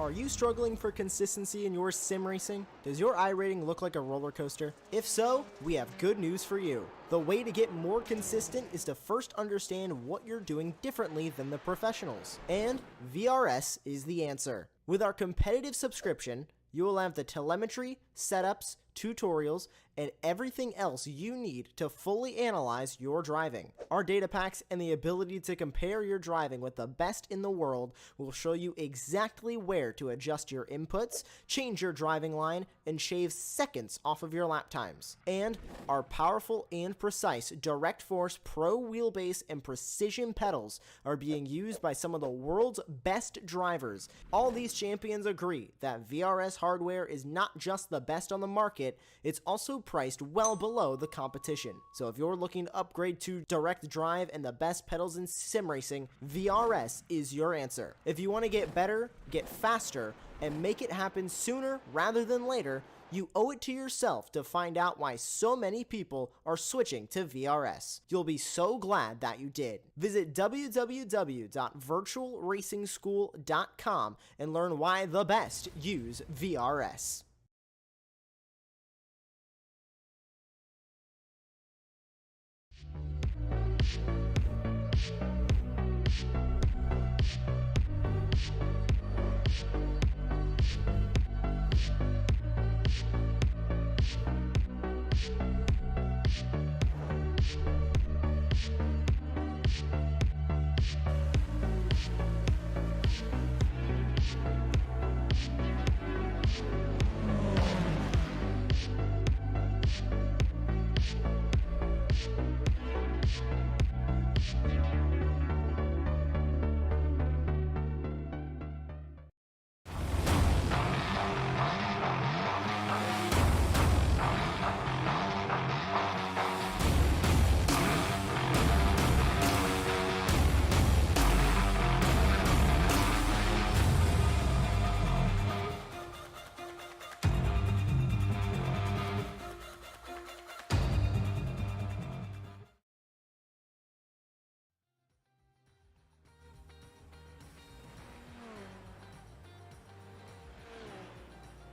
Are you struggling for consistency in your sim racing? Does your iRating look like a roller coaster? If so, we have good news for you. The way to get more consistent is to first understand what you're doing differently than the professionals. And VRS is the answer. With our competitive subscription, you will have the telemetry, setups, tutorials, and everything else you need to fully analyze your driving. Our data packs and the ability to compare your driving with the best in the world will show you exactly where to adjust your inputs, change your driving line, and shave seconds off of your lap times. And our powerful and precise Direct Force Pro wheelbase and precision pedals are being used by some of the world's best drivers. All these champions agree that VRS hardware is not just the best on the market, it's also priced well below the competition. So if you're looking to upgrade to direct drive and the best pedals in sim racing, VRS is your answer. If you want to get better, get faster, and make it happen sooner rather than later, you owe it to yourself to find out why so many people are switching to VRS. You'll be so glad that you did. Visit www.virtualracingschool.com and learn why the best use VRS.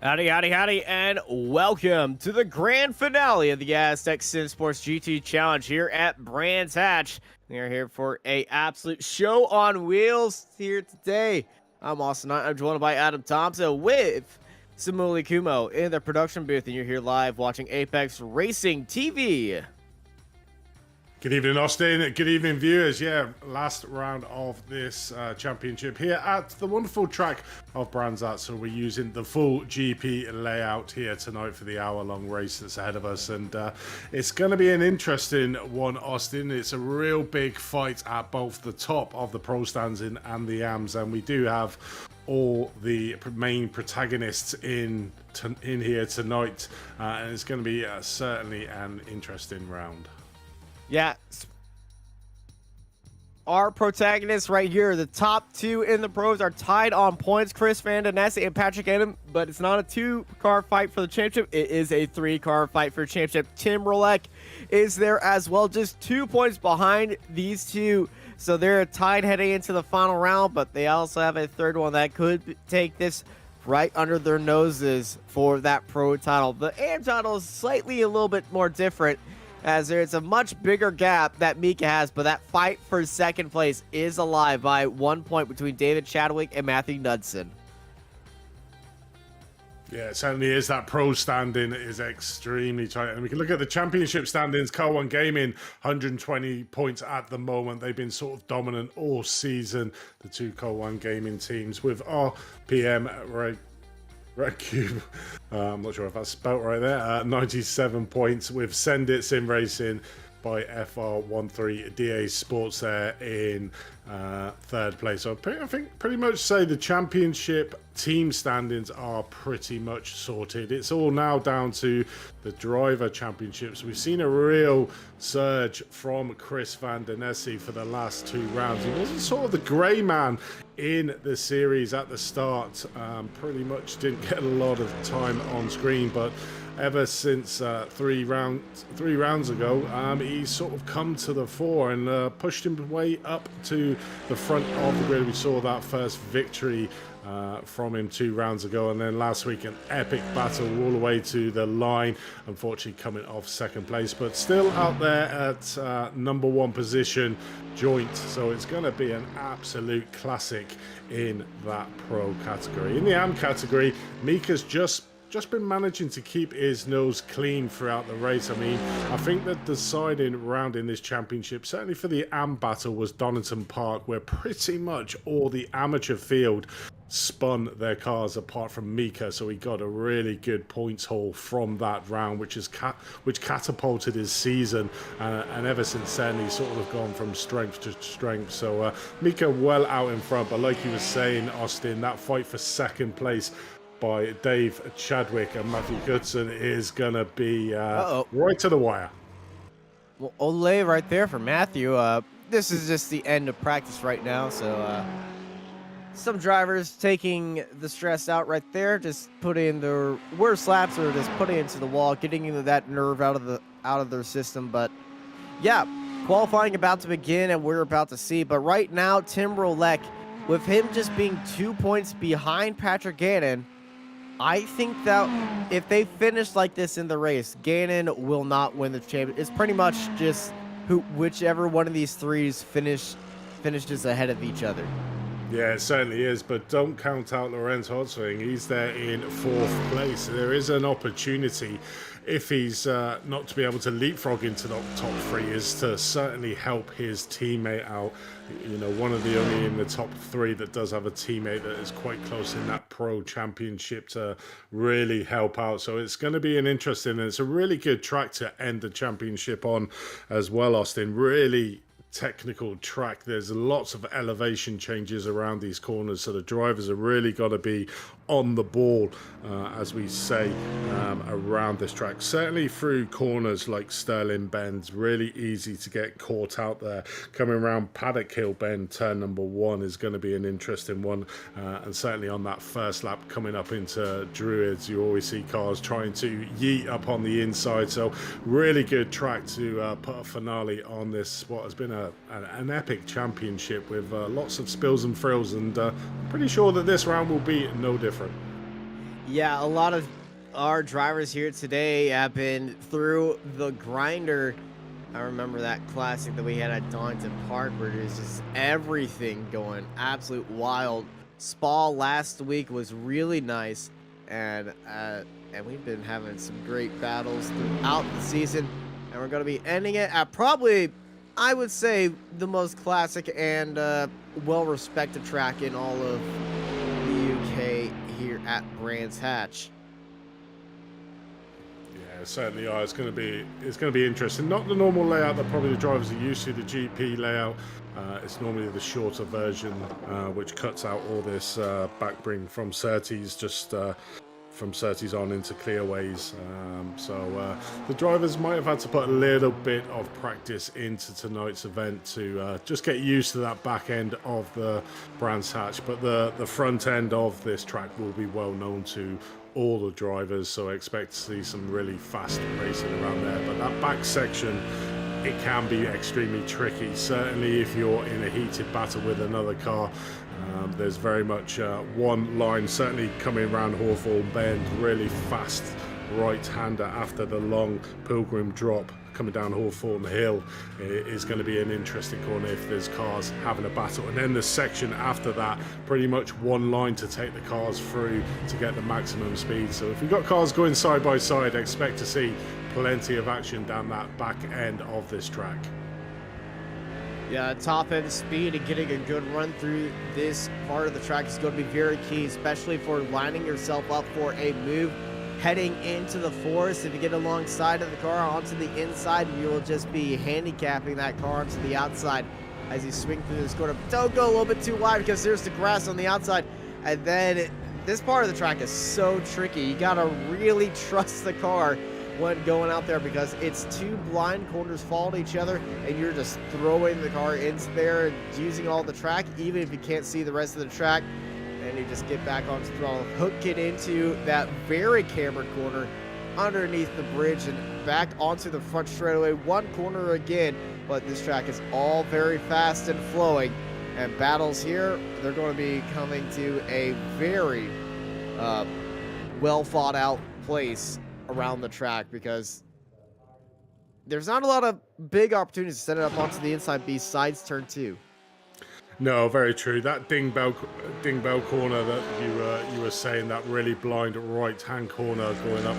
Howdy, howdy, howdy, and welcome to the grand finale of the Asetek SimSports GT Challenge here at Brands Hatch. We are here for a absolute show on wheels here today. I'm Austin Knight. I'm joined by Adam Thompson with Samuli Kumo in the production booth, and you're here live watching Apex Racing TV. Good evening, Austin. Good evening, viewers. Yeah, last round of this championship here at the wonderful track of Brands Hatch. So we're using the full GP layout here tonight for the hour-long race that's ahead of us. And it's going to be an interesting one, Austin. It's a real big fight at both the top of the pro stands and the AMs. And we do have all the main protagonists in here tonight. And it's going to be certainly an interesting round. Yeah, our protagonists right here, the top two in the pros, are tied on points. Vanden and Patrick Adam, but it's not a two-car fight for the championship. It is a three-car fight for championship. Tim Roulette is there as well, just 2 points behind these two. So they're tied heading into the final round, but they also have a third one that could take this right under their noses for that pro title. The AM title is slightly a little bit more different, as there's a much bigger gap that Mika has, but that fight for second place is alive by 1 point between David Chadwick and Matthew Knudsen. Yeah, it certainly is. That pro standing is extremely tight. And we can look at the championship standings. Car One Gaming, 120 points at the moment. They've been sort of dominant all season, the two Car One Gaming teams, with RPM Red Cube, I'm not sure if that's spelt right there, 97 points, with Send It Sim Racing by FR13 DA Sports there in third place. So I think pretty much say the championship team standings are pretty much sorted. It's all now down to the driver championships. We've seen a real surge from Vanden for the last two rounds. He wasn't sort of the grey man in the series at the start. Pretty much didn't get a lot of time on screen, but ever since three rounds ago, he's sort of come to the fore and pushed him way up to the front of the grid. We saw that first victory from him 2 rounds ago, and then last week an epic battle all the way to the line, unfortunately coming off second place, but still out there at number 1 position joint. So it's going to be an absolute classic in that pro category. In the AM category, Mika's just been managing to keep his nose clean throughout the race. I mean, I think the deciding round in this championship, certainly for the AM battle, was Donington Park, where pretty much all the amateur field spun their cars apart from Mika, so he got a really good points haul from that round, which catapulted his season, and ever since then he's sort of gone from strength to strength. So Mika well out in front, but like you were saying, Austin, that fight for second place by Dave Chadwick and Matthew Goodson is gonna be right to the wire. Well, Ole right there for Matthew. This is just the end of practice right now, so some drivers taking the stress out right there, just putting their worst laps or just putting it into the wall, getting into that nerve out of their system. But yeah, qualifying about to begin, and we're about to see. But right now, Tim Roulette, with him just being 2 points behind Patrick Gannon, I think that if they finish like this in the race, Gannon will not win the championship. It's pretty much just whichever one of these threes finishes ahead of each other. Yeah, it certainly is, but don't count out Lorenz Hodswing. He's there in 4th place. There is an opportunity, if he's not to be able to leapfrog into the top 3, is to certainly help his teammate out. You know, one of the only in the top 3 that does have a teammate that is quite close in that pro championship to really help out. So it's going to be an interesting, and it's a really good track to end the championship on as well, Austin. Really technical track. There's lots of elevation changes around these corners, so the drivers are really got to be on the ball, as we say, around this track. Certainly through corners like Sterling Bends, really easy to get caught out there. Coming around Paddock Hill Bend, turn number 1 is going to be an interesting one, and certainly on that first lap coming up into Druids, you always see cars trying to yeet up on the inside. So really good track to put a finale on this, what has been an epic championship with lots of spills and thrills, and pretty sure that this round will be no different. Yeah, a lot of our drivers here today have been through the grinder. I remember that classic that we had at Donington Park where there's just everything going absolute wild. Spa last week was really nice, and we've been having some great battles throughout the season, and we're going to be ending it at probably, I would say, the most classic and well-respected track in all of the UK here at Brands Hatch. Yeah, certainly are. It's going to be interesting. Not the normal layout that probably the drivers are used to. The GP layout. It's normally the shorter version, which cuts out all this backbring from Surtees, just from Surtees on into clearways. So the drivers might have had to put a little bit of practice into tonight's event to just get used to that back end of the Brands Hatch. But the front end of this track will be well known to all the drivers, so I expect to see some really fast racing around there. But that back section, it can be extremely tricky, certainly if you're in a heated battle with another car. There's very much one line, certainly coming around Hawthorne Bend, really fast right-hander after the long Pilgrim drop coming down Hawthorne Hill. It is going to be an interesting corner if there's cars having a battle. And then the section after that, pretty much one line to take the cars through to get the maximum speed. So if we've got cars going side by side, expect to see plenty of action down that back end of this track. Yeah, top end speed and getting a good run through this part of the track is going to be very key, especially for lining yourself up for a move heading into the forest. If you get alongside of the car onto the inside, you will just be handicapping that car onto the outside as you swing through this corner. Don't go a little bit too wide because there's the grass on the outside. And then this part of the track is so tricky. You got to really trust the car when going out there because it's two blind corners following each other and you're just throwing the car into there and using all the track even if you can't see the rest of the track, and you just get back onto the throttle, hook it into that very cambered corner underneath the bridge and back onto the front straightaway, one corner again. But this track is all very fast and flowing, and battles here, they're going to be coming to a very well thought out place around the track because there's not a lot of big opportunities to set it up onto the inside besides turn 2. No, very true. That ding bell corner that you were saying, that really blind right hand corner going up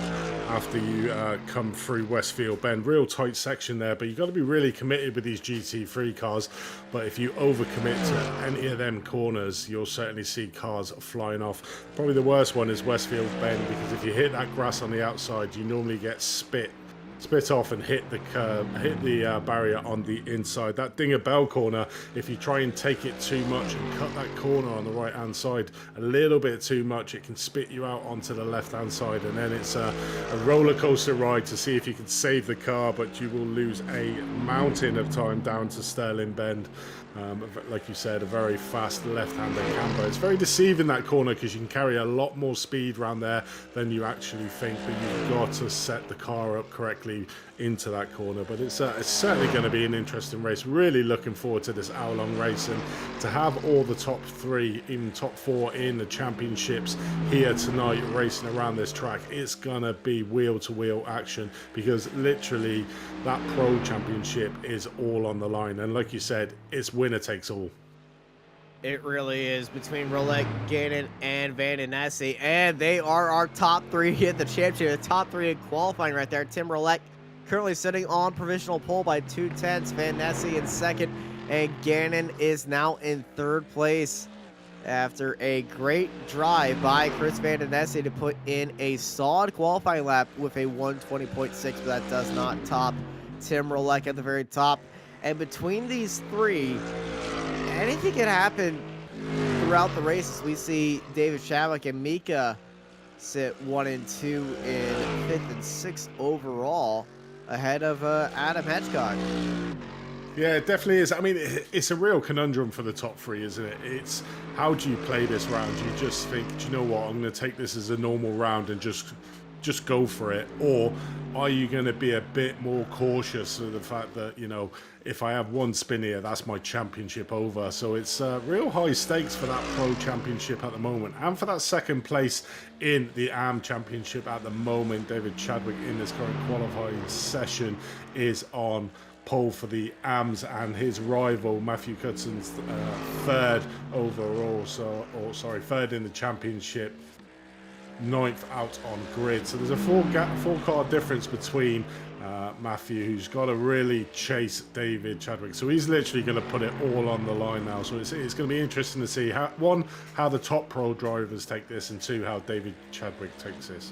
after you come through Westfield Bend, real tight section there. But you got to be really committed with these GT3 cars. But if you overcommit to any of them corners, you'll certainly see cars flying off. Probably the worst one is Westfield Bend, because if you hit that grass on the outside, you normally get spit off and hit the curb, hit the barrier on the inside. That Dinger Bell corner, if you try and take it too much and cut that corner on the right hand side a little bit too much, it can spit you out onto the left hand side, and then it's a roller coaster ride to see if you can save the car, but you will lose a mountain of time down to Sterling Bend. Like you said, a very fast left-hander camber. It's very deceiving, that corner, because you can carry a lot more speed around there than you actually think, but you've got to set the car up correctly into that corner. But it's certainly going to be an interesting race. Really looking forward to this hour-long race, and to have all the top 3, even top 4 in the championships here tonight racing around this track. It's going to be wheel-to-wheel action, because literally that Pro Championship is all on the line. And like you said, it's winner takes all. It really is, between Roulette, Gannon, and Vanden, and they are our top 3 in the championship, the top 3 in qualifying right there. Tim Roulette currently sitting on provisional pole by 2/10, Vanden in second, and Gannon is now in 3rd place after a great drive by Chris Vanden to put in a solid qualifying lap with a 1:20.6, but that does not top Tim Roulette at the very top. And between these 3, anything can happen throughout the races. We see David Shamrock and Mika sit 1 and 2 in 5th and 6th overall, ahead of Adam Hedgecock. Yeah, it definitely is. I mean, it's a real conundrum for the top 3, isn't it? It's how do you play this round? You just think, do you know what, I'm going to take this as a normal round and just just go for it, or are you going to be a bit more cautious of the fact that, you know, if I have one spin here, that's my championship over? So it's real high stakes for that Pro Championship at the moment, and for that second place in the AM Championship at the moment. David Chadwick in this current qualifying session is on pole for the AMs, and his rival Matthew Cutson's third overall, third in the championship, 9th out on grid. So there's a four car difference between Matthew, who's got to really chase David Chadwick. So he's literally going to put it all on the line now. So it's going to be interesting to see how the top pro drivers take this, and two, how David Chadwick takes this.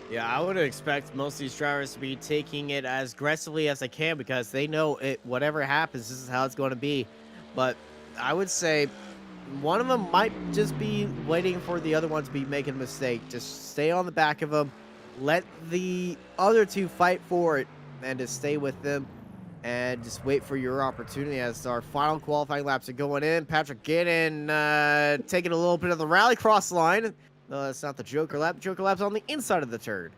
Yeah, I would expect most of these drivers to be taking it as aggressively as they can, because they know whatever happens, this is how it's going to be. But I would say one of them might just be waiting for the other one to be making a mistake. Just stay on the back of them, let the other two fight for it, and just stay with them and just wait for your opportunity. As our final qualifying laps are going in, Patrick Gannon taking a little bit of the rallycross line. No, that's not the Joker lap. Joker lap's on the inside of the turn.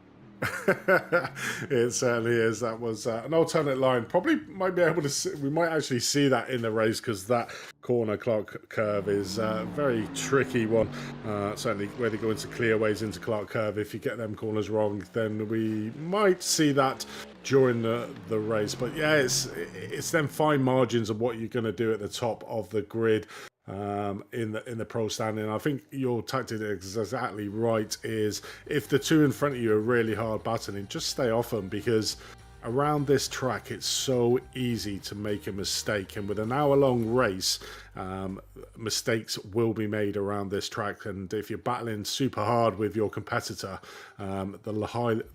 It certainly is. That was an alternate line. Probably might be able to see, we might actually see that in the race, because that corner Clark curve is a very tricky one. Certainly where they go into clearways into Clark curve, if you get them corners wrong, then we might see that during the race. But yeah, it's them fine margins of what you're going to do at the top of the grid in the pro standing. I think your tactic is exactly right. Is if the two in front of you are really hard battling, just stay off them, because around this track it's so easy to make a mistake, and with an hour-long race, mistakes will be made around this track. And if you're battling super hard with your competitor, the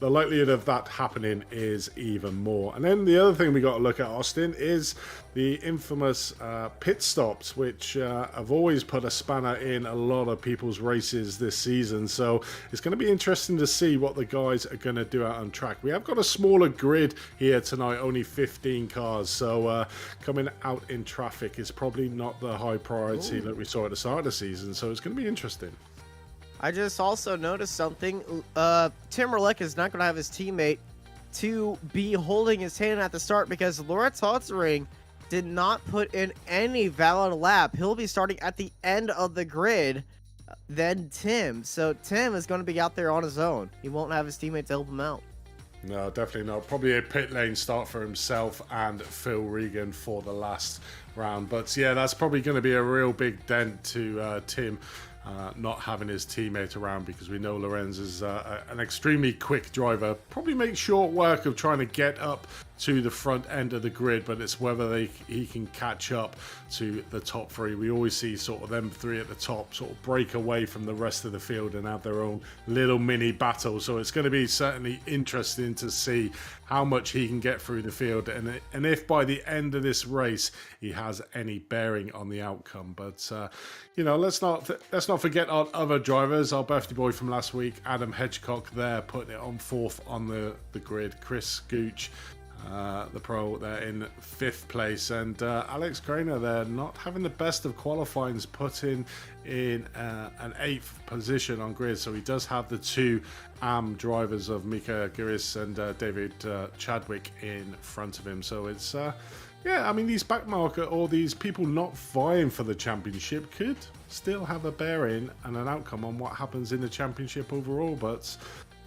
likelihood of that happening is even more. And then the other thing we got to look at, Austin, is the infamous pit stops, which have always put a spanner in a lot of people's races this season. So it's going to be interesting to see what the guys are going to do out on track. We have got a smaller grid here tonight, only 15 cars, so coming out in traffic is probably not the high priority that we saw at the start of the season. So it's going to be interesting. I just also noticed something. Tim Roulette is not going to have his teammate to be holding his hand at the start, because Loretz Hotzering did not put in any valid lap. He'll be starting at the end of the grid than Tim. So Tim is going to be out there on his own. He won't have his teammate to help him out. No, definitely not. Probably a pit lane start for himself and Phil Regan for the last round. But yeah, that's probably going to be a real big dent to Tim not having his teammate around, because we know Lorenz is an extremely quick driver. Probably makes short work of trying to get up to the front end of the grid, but it's whether he can catch up to the top three. We always see sort of them three at the top sort of break away from the rest of the field and have their own little mini battle. So it's going to be certainly interesting to see how much he can get through the field, and if by the end of this race he has any bearing on the outcome. But you know, let's not forget our other drivers. Our birthday boy from last week, Adam Hedgecock, there putting it on 4th on the grid. Chris Gooch, the pro, there in 5th place, and Alex Craner there not having the best of qualifyings, putting in an 8th position on grid. So he does have the two AM drivers of Mika Giris and David Chadwick in front of him. So it's yeah, I mean, these backmarker or these people not vying for the championship could still have a bearing and an outcome on what happens in the championship overall, but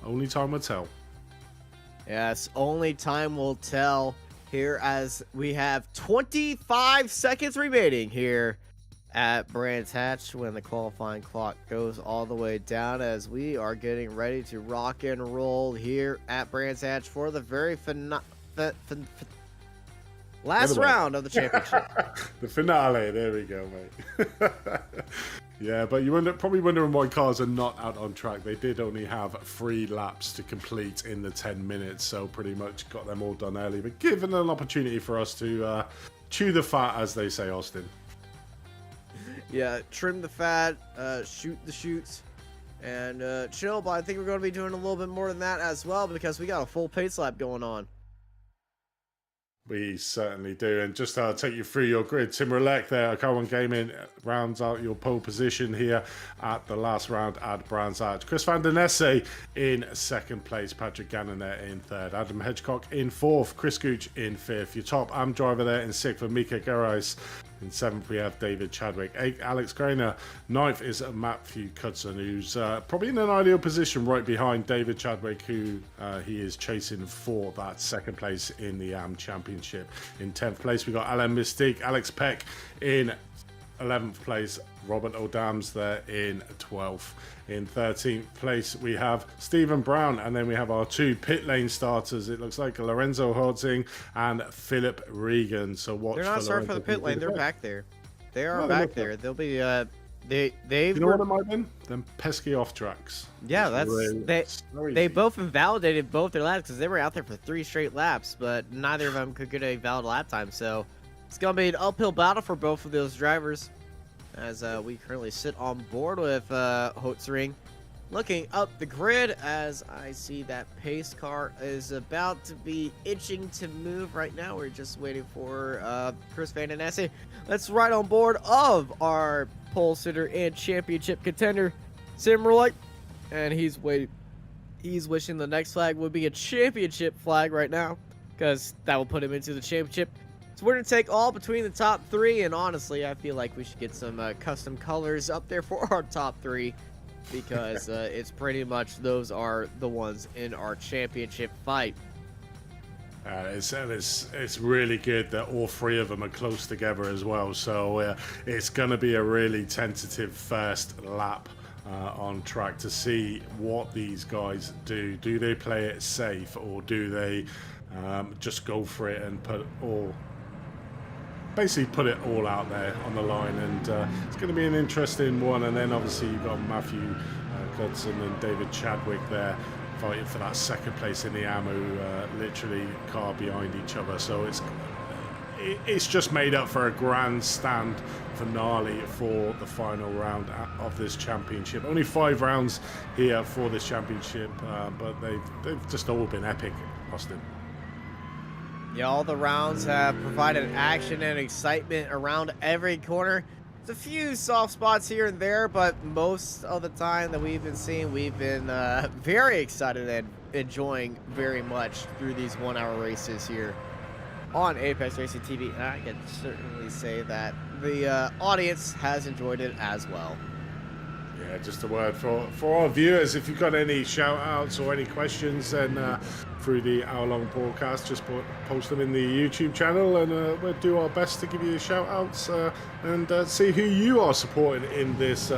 only time will tell. Yes, only time will tell here, as we have 25 seconds remaining here at Brands Hatch when the qualifying clock goes all the way down, as we are getting ready to rock and roll here at Brands Hatch for the very last round of the championship. The finale, there we go, mate. Yeah, but you're probably wondering why cars are not out on track. They did only have 3 laps to complete in the 10 minutes, so pretty much got them all done early, but given an opportunity for us to chew the fat, as they say, Austin. Yeah, trim the fat, shoot the shoots, and chill, but I think we're going to be doing a little bit more than that as well, because we got a full pace lap going on. We certainly do. And just take you through your grid. Tim Roulette there, Car One Gaming rounds out your pole position here at the last round at Brands Hatch. Chris Vanden in second place. Patrick Gannon there in third. Adam Hedgecock in fourth. Chris Gooch in fifth. Your top AM driver there in sixth for Mika Garais. In seventh, we have David Chadwick. Eighth, Alex Grainer. Ninth is Matthew Cudson, who's probably in an ideal position right behind David Chadwick, who he is chasing for that second place in the AM Championship. In 10th place, we got Alain Mystique, Alex Peck in 11th place, Robert O'Dams there in 12th. In 13th place, we have Stephen Brown, and then we have our two pit lane starters. It looks like Lorenzo Hodzing and Philip Regan. So watch. They're not starting for the pit lane. They're back there. They are back there. They'll be. They you know what it might have been? Them pesky off tracks. Yeah, they both invalidated both their laps because they were out there for 3 straight laps, but neither of them could get a valid lap time. So it's gonna be an uphill battle for both of those drivers. As we currently sit on board with Hotzring. Looking up the grid as I see that pace car is about to be itching to move right now. We're just waiting for Chris Vanden. Let's ride on board of our pole sitter and championship contender, Tim Roulette. And he's waiting. He's wishing the next flag would be a championship flag right now, because that will put him into the championship. So we're going to take all between the top 3, and honestly, I feel like we should get some custom colors up there for our top 3, because it's pretty much those are the ones in our championship fight. It's really good that all 3 of them are close together as well. So it's going to be a really tentative first lap on track to see what these guys do. Do they play it safe, or do they just go for it and basically put it all out there on the line? And it's going to be an interesting one. And then obviously you've got Matthew Cudson and David Chadwick there fighting for that second place in the AMU, literally car behind each other. So it's just made up for a grandstand finale for the final round of this championship. Only 5 rounds here for this championship, but they've just all been epic, Austin. Yeah, all the rounds have provided action and excitement around every corner. There's a few soft spots here and there, but most of the time that we've been seeing, we've been very excited and enjoying very much through these 1-hour races here on Apex Racing TV. And I can certainly say that the audience has enjoyed it as well. Yeah, just a word for our viewers. If you've got any shout outs or any questions, then through the hour-long broadcast, just post them in the YouTube channel, and we'll do our best to give you shout outs and see who you are supporting in this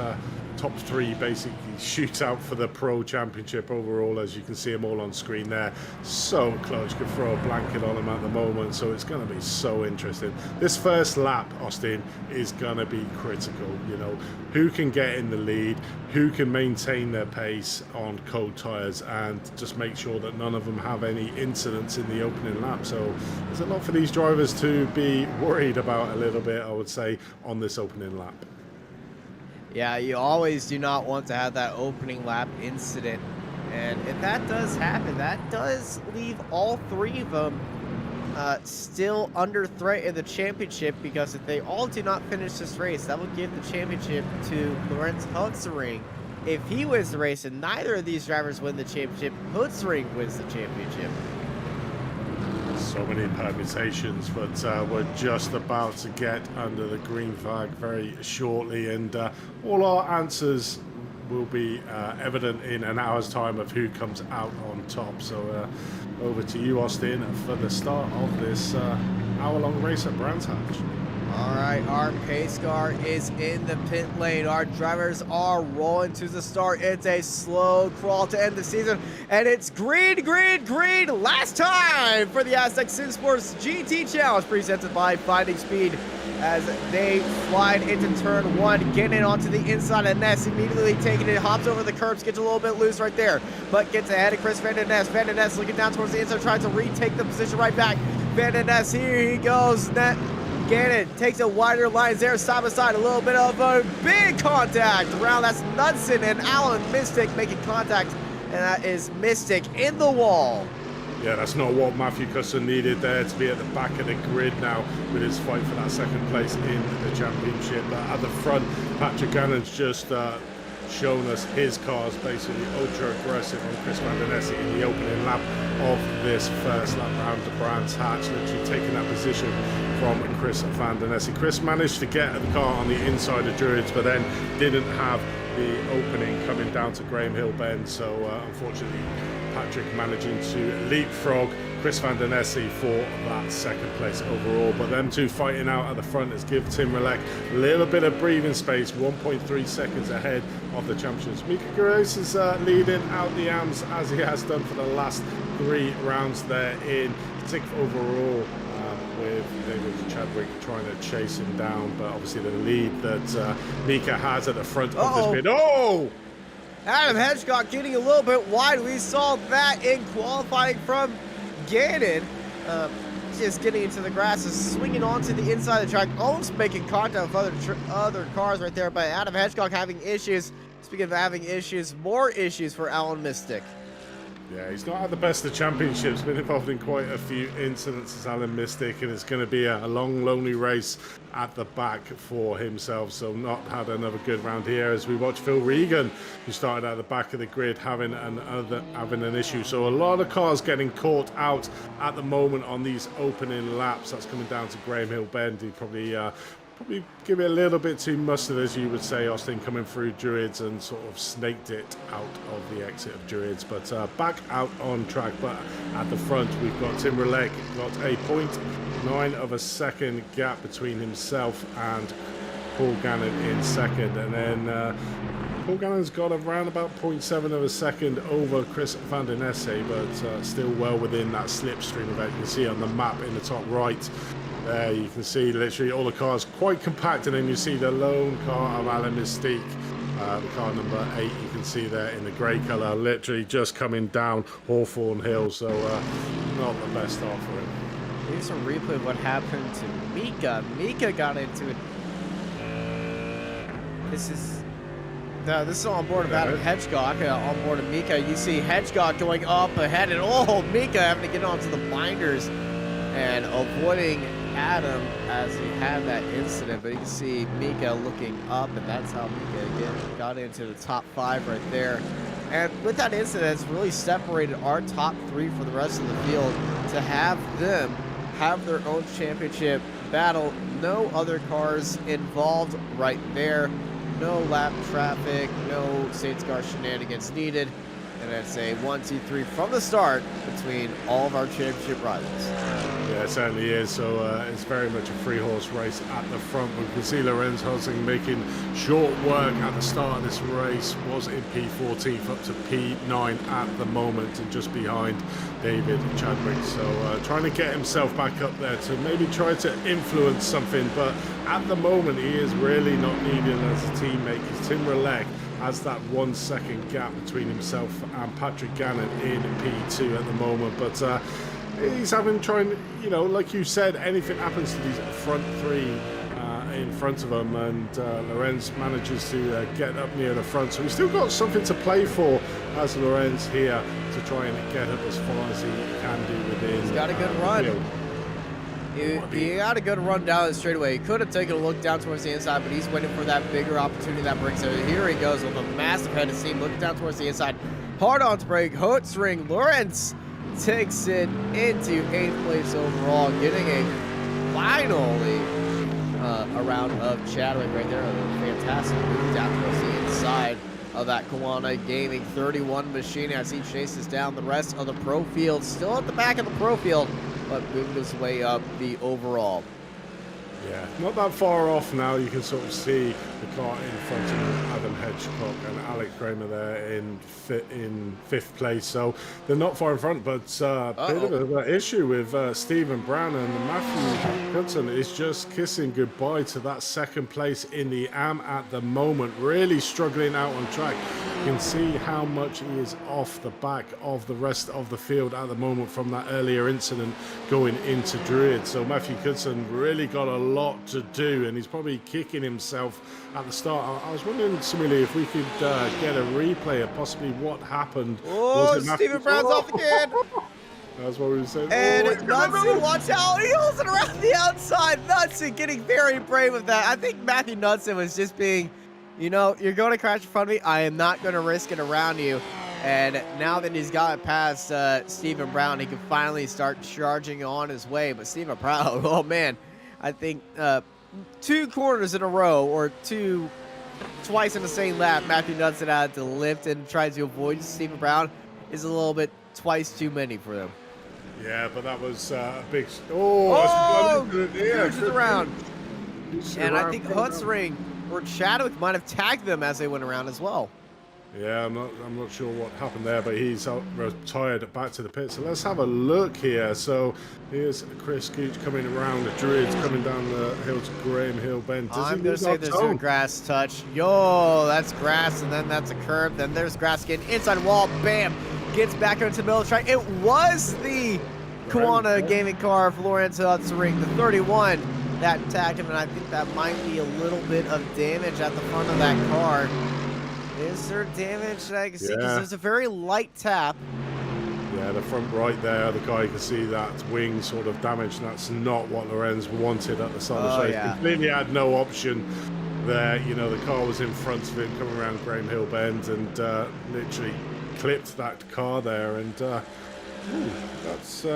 top 3 basically shootout for the Pro Championship overall. As you can see them all on screen there, so close. You could throw a blanket on them at the moment, so it's going to be so interesting. This first lap, Austin, is going to be critical. You know, who can get in the lead, who can maintain their pace on cold tires, and just make sure that none of them have any incidents in the opening lap. So there's a lot for these drivers to be worried about a little bit, I would say, on this opening lap. Yeah, you always do not want to have that opening lap incident. And if that does happen, that does leave all 3 of them still under threat in the championship, because if they all do not finish this race, that will give the championship to Lorenz Hotzring. If he wins the race and neither of these drivers win the championship, Hotzring wins the championship. So many permutations, but we're just about to get under the green flag very shortly, and all our answers will be evident in an hour's time of who comes out on top. So over to you, Austin, for the start of this hour-long race at Brands Hatch. All right, our pace car is in the pit lane. Our drivers are rolling to the start. It's a slow crawl to end the season, and it's green, green, green. Last time for the Asetek SimSports GT Challenge, presented by Finding Speed, as they slide into turn 1, getting it onto the inside of Ness, immediately taking it, hops over the curbs, gets a little bit loose right there, but gets ahead of Chris Vanden. Vanden looking down towards the inside, trying to retake the position right back. Vanden, here he goes. Gannon takes a wider lines there, side by side, a little bit of a big contact around. That's Knudsen and Alan Mystic making contact, and that is Mystic in the wall. Yeah, that's not what Matthew Cusson needed there, to be at the back of the grid now with his fight for that second place in the championship. But at the front, Patrick Gannon's just shown us his cars basically ultra aggressive on Chris Vanden in the opening lap of this first lap round the Brands Hatch, literally taking that position from Chris Vanden. Chris managed to get the car on the inside of Druids, but then didn't have the opening coming down to Graham Hill Bend, so unfortunately Patrick managing to leapfrog Chris Vanden for that second place overall. But them two fighting out at the front has given Tim Roulette a little bit of breathing space, 1.3 seconds ahead of the champions. Mika Gerace is leading out the AMs as he has done for the last 3 rounds there in 6th overall, with David Chadwick trying to chase him down. But obviously the lead that Mika has at the front of this bid. Oh! Adam Hedgecock getting a little bit wide. We saw that in qualifying from Gannon. Just getting into the grass, is swinging onto the inside of the track, almost making contact with other cars right there. But Adam Hedgecock having issues. Speaking of having issues, more issues for Alan Mystic. Yeah, he's not had the best of championships, been involved in quite a few incidents as Alan Mystic, and it's going to be a long, lonely race at the back for himself. So not had another good round here as we watch Phil Regan, who started at the back of the grid, having an issue. So a lot of cars getting caught out at the moment on these opening laps. That's coming down to Graham Hill Bend. He probably give it a little bit too mustard, as you would say, Austin, coming through Druids and sort of snaked it out of the exit of Druids. But back out on track. But at the front, we've got Tim Roulette, got a 0.9 of a second gap between himself and Paul Gannon in second. And then Paul Gannon's got around about 0.7 of a second over Chris Vanden, but still well within that slipstream event. You can see on the map in the top right. There you can see literally all the cars quite compact, and then you see the lone car of Alan Mystique, the car number 8, you can see there in the grey colour, literally just coming down Hawthorne Hill, so not the best start for him. Here's a replay of what happened to Mika. Mika got into it. This is on board of Adam Hedgecock. On board of Mika, you see Hedgecock going up ahead, and Mika having to get onto the binders and avoiding Adam as he had that incident. But you can see Mika looking up, and that's how Mika again got into the top 5 right there. And with that incident, it's really separated our top 3 for the rest of the field to have them have their own championship battle. No other cars involved right there. No lap traffic, no safety car shenanigans needed. And it's a 1, 2, 3 from the start between all of our championship rivals. Yeah, it certainly is. So it's very much a 3-horse race at the front. We can see Lorenz Hosing making short work at the start of this race. Was in P14 up to P9 at the moment, and just behind David Chadwick. So trying to get himself back up there to maybe try to influence something. But at the moment, he is really not needed as a teammate, because Tim Roulette has that 1 second gap between himself and Patrick Gannon in P2 at the moment. But he's trying, like you said, anything happens to these front 3 in front of him, and Lorenz manages to get up near the front. So he's still got something to play for as Lorenz here to try and get up as far as he can do within. He's got a good run. He had a good run down the straightaway. He could have taken a look down towards the inside, but he's waiting for that bigger opportunity that brings him. Here he goes with a massive head of steam, looking down towards the inside. Hard on to brake, hook string. Lawrence takes it into 8th place overall, getting a finally a round of Chadwick right there. A fantastic move down towards the inside of that Kiwana Gaming 31 machine as he chases down the rest of the pro field. Still at the back of the pro field, but moved his way up the overall. Yeah, not that far off now. You can sort of see the car in front of Adam Hedgecock and Alex Kramer there in 5th place. So they're not far in front, but a bit of an issue with Stephen Brown, and Matthew Hudson is just kissing goodbye to that 2nd place in the AM at the moment. Really struggling out on track. You can see how much he is off the back of the rest of the field at the moment from that earlier incident going into Druid. So Matthew Hudson really got a lot to do, and he's probably kicking himself at the start. I was wondering, Samili, if we could get a replay of possibly what happened. Stephen Brown's off again. That's what we were saying. And Oh, Knudsen, watch out. He holds it around the outside. Knudsen getting very brave with that. I think Matthew Knudsen was just being, you know, you're going to crash in front of me. I am not going to risk it around you. And now that he's got past Stephen Brown, he can finally start charging on his way. But Stephen Brown, oh, man, I think 2 corners in a row or twice in the same lap, Matthew Knudsen had to lift and try to avoid Stephen Brown is a little bit twice too many for them. Yeah, but that was a big... Cruises around. And I think Hutzring or Chadwick might have tagged them as they went around as well. Yeah, I'm not sure what happened there, but he's retired back to the pit. So let's have a look here. So here's Chris Gooch coming around the Druids, coming down the hill to Graham Hill Bend. I'm going to say there's a grass touch. Yo, that's grass, and then that's a curb. Then there's grass getting inside wall. Bam! Gets back into the middle of the track. It was the Kuwana gaming car of Lawrence Hutzring, the 31, that attacked him, and I think that might be a little bit of damage at the front of that car. Is there damage that I can see? Because there's a very light tap. Yeah, the front right there, the guy can see that wing sort of damage. That's not what Lorenz wanted at the start of the race. Yeah. Completely had no option there. You know, the car was in front of him coming around Graham Hill Bend and literally clipped that car there. And that's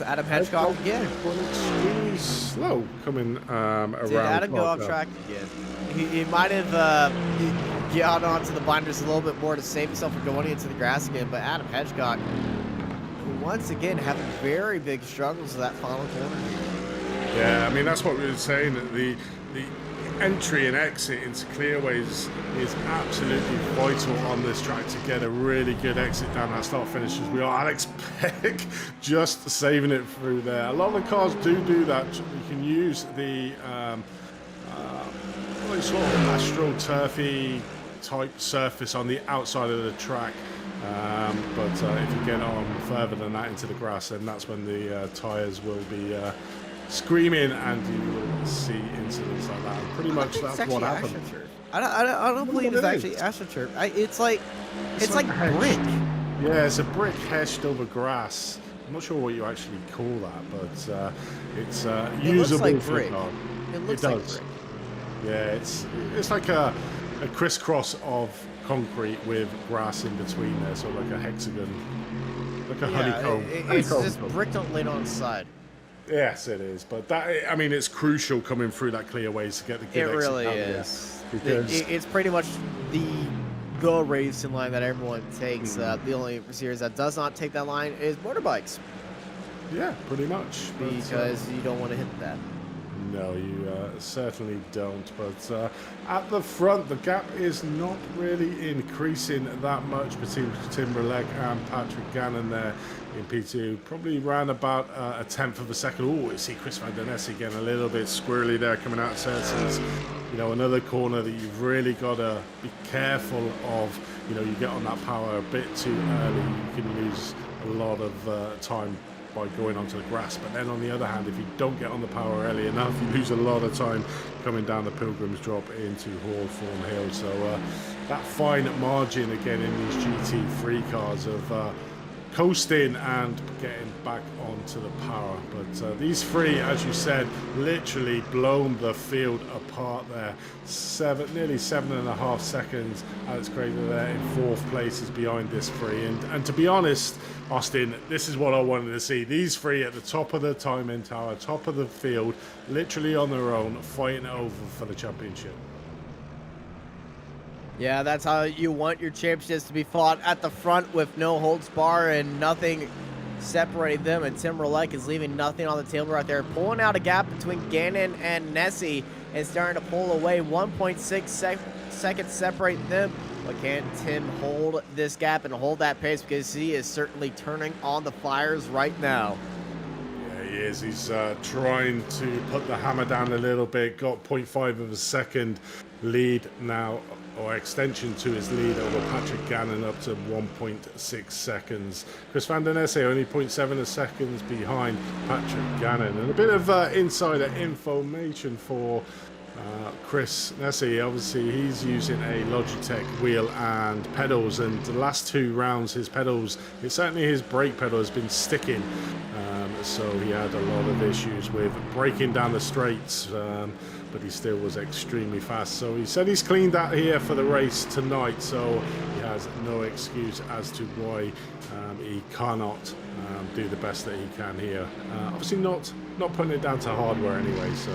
Adam Hedgecock again. Extremely slow coming around. Did Adam go off track again? He might have got onto the binders a little bit more to save himself from going into the grass again, but Adam Hedgecock, once again, having very big struggles with that final corner. Yeah, I mean, that's what we were saying, that the entry and exit into clearways is absolutely vital on this track to get a really good exit down that start finish as we are. Alex Peck just saving it through there. A lot of the cars do that. You can use the sort of astro-turfy type surface on the outside of the track, but if you get on further than that into the grass, then that's when the tyres will be screaming and you will see incidents like that. And pretty much that's what happened. I don't believe it's actually AstroTurf. It's like brick. Yeah, it's a brick heshed over grass. I'm not sure what you actually call that, but it's usable like for brick. It looks like brick. Yeah, it's like a crisscross of concrete with grass in between there, so like a hexagon, like a honeycomb. It's just brick laid on the side. Yes, it is. But that, I mean, it's crucial coming through that clear ways to get the good exit. It really out is. There, because It's pretty much the racing line that everyone takes. The only series that does not take that line is motorbikes. Yeah, pretty much. Because you don't want to hit that. No, you certainly don't. But at the front, the gap is not really increasing that much between Tim Roulette and Patrick Gannon there in P2. Probably ran about a tenth of a second. Oh, you see Chris Vanden again a little bit squirrely there coming out of Cersei's. You know, another corner that you've really got to be careful of. You know, you get on that power a bit too early, you can lose a lot of time by going onto the grass. But then on the other hand, if you don't get on the power early enough, you lose a lot of time coming down the Pilgrim's Drop into Hawthorne Hill. So that fine margin again in these GT3 cars of coasting and getting back onto the power. But these three, as you said, literally blown the field apart there. Nearly 7.5 seconds. Alex Crater there in 4th place is behind this three. And to be honest, Austin, this is what I wanted to see. These three at the top of the timing tower, top of the field, literally on their own, fighting over for the championship. Yeah, that's how you want your championships to be fought, at the front with no holds bar and nothing separating them. And Tim Roulette is leaving nothing on the table right there, pulling out a gap between Gannon and Nessie and starting to pull away. 1.6 seconds separate them. But can Tim hold this gap and hold that pace, because he is certainly turning on the fires right now. Yeah, he is. He's trying to put the hammer down a little bit. Got 0.5 of a second lead now, or extension to his lead over Patrick Gannon, up to 1.6 seconds. Chris Vanden only 0.7 seconds behind Patrick Gannon. And a bit of insider information for Chris Nessie, obviously he's using a Logitech wheel and pedals, and the last 2 rounds his pedals, certainly his brake pedal has been sticking, so he had a lot of issues with breaking down the straights, but he still was extremely fast. So he said he's cleaned that here for the race tonight, so he has no excuse as to why he cannot do the best that he can here. Obviously not putting it down to hardware anyway, so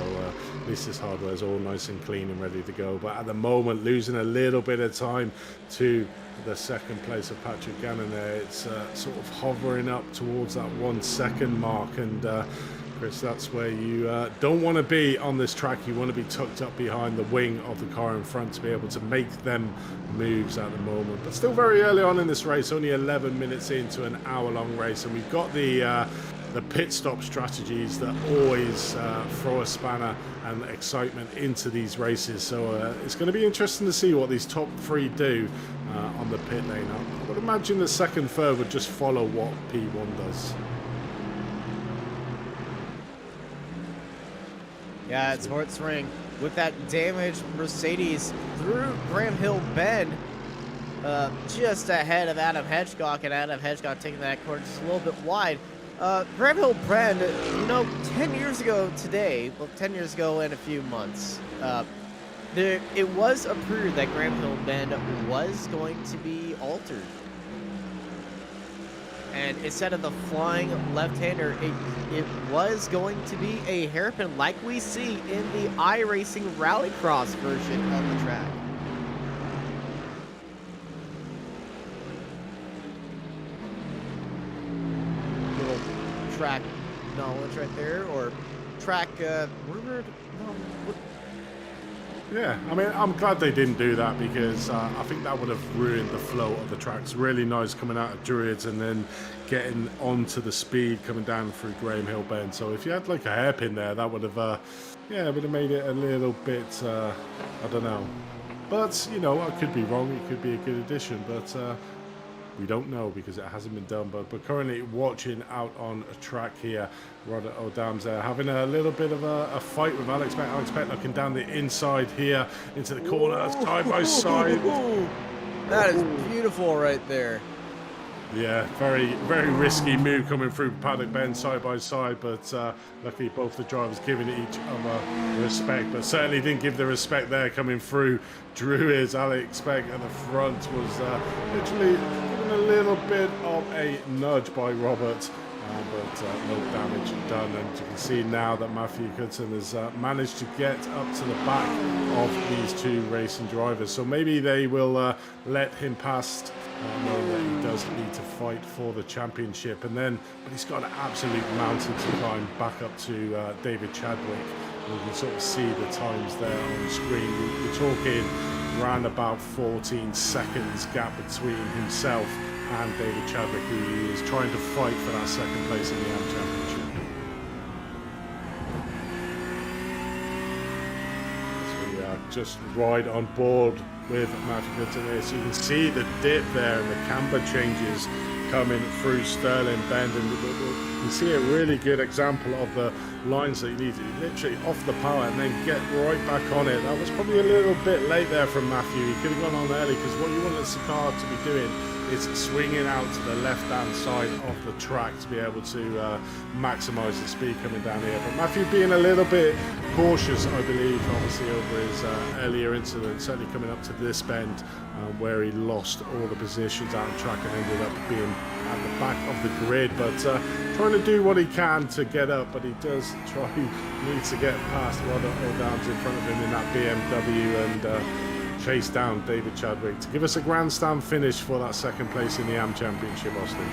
at least his hardware is all nice and clean and ready to go. But at the moment, losing a little bit of time to the second place of Patrick Gannon there. It's sort of hovering up towards that 1 second mark, and Chris, that's where you don't want to be on this track. You want to be tucked up behind the wing of the car in front to be able to make them moves at the moment. But still very early on in this race, only 11 minutes into an hour-long race, and we've got the pit stop strategies that always throw a spanner and excitement into these races. So it's going to be interesting to see what these top 3 do on the pit lane. I would imagine the second, third would just follow what P1 does. Yeah, it's Hort's ring with that damaged Mercedes through Graham Hill Bend, just ahead of Adam Hedgecock, and Adam Hedgecock taking that corner just a little bit wide. Graham Hill Bend, you know, 10 years ago today, well, 10 years ago in a few months, it was approved that Graham Hill Bend was going to be altered. And instead of the flying left-hander, it was going to be a hairpin like we see in the iRacing Rallycross version of the track. Little track knowledge right there, or track rumored. Yeah, I mean, I'm glad they didn't do that, because I think that would have ruined the flow of the track. It's really nice coming out of Druids and then getting onto the speed coming down through Graham Hill Bend. So if you had like a hairpin there, that would have, yeah, it would have made it a little bit, I don't know. But, you know, I could be wrong. It could be a good addition, but we don't know because it hasn't been done. But we're currently watching out on a track here. Robert O'Dam's there having a little bit of a fight with Alex Peck. Alex Peck looking down the inside here into the corner, side by side. That is beautiful right there. Yeah, very, very risky move coming through Paddock Bend side by side, but luckily both the drivers giving each other respect, but certainly didn't give the respect there coming through Druids. Alex Peck at the front was literally given a little bit of a nudge by Robert. But no damage done, and you can see now that Matthew Goodson has managed to get up to the back of these 2 racing drivers. So maybe they will let him past, knowing that he does need to fight for the championship. And then, but he's got an absolute mountain to climb back up to David Chadwick. You can sort of see the times there on the screen. We're talking around about 14 seconds gap between himself and David Chadwick, who is trying to fight for that second place in the AM Championship. So we are just right on board with Matthew Goodson here. So you can see the dip there and the camber changes coming through Sterling Bend, and you can see a really good example of the lines that you need to literally off the power and then get right back on it. That was probably a little bit late there from Matthew. He could have gone on early, because what you want the car to be doing is swinging out to the left-hand side of the track to be able to maximise the speed coming down here. But Matthew being a little bit cautious, I believe, obviously over his earlier incident, certainly coming up to this bend where he lost all the positions out of track and ended up being at the back of the grid. But trying to do what he can to get up, but he does needs to get past Robert O'Dams in front of him in that BMW and chase down David Chadwick to give us a grandstand finish for that second place in the AM Championship, Austin.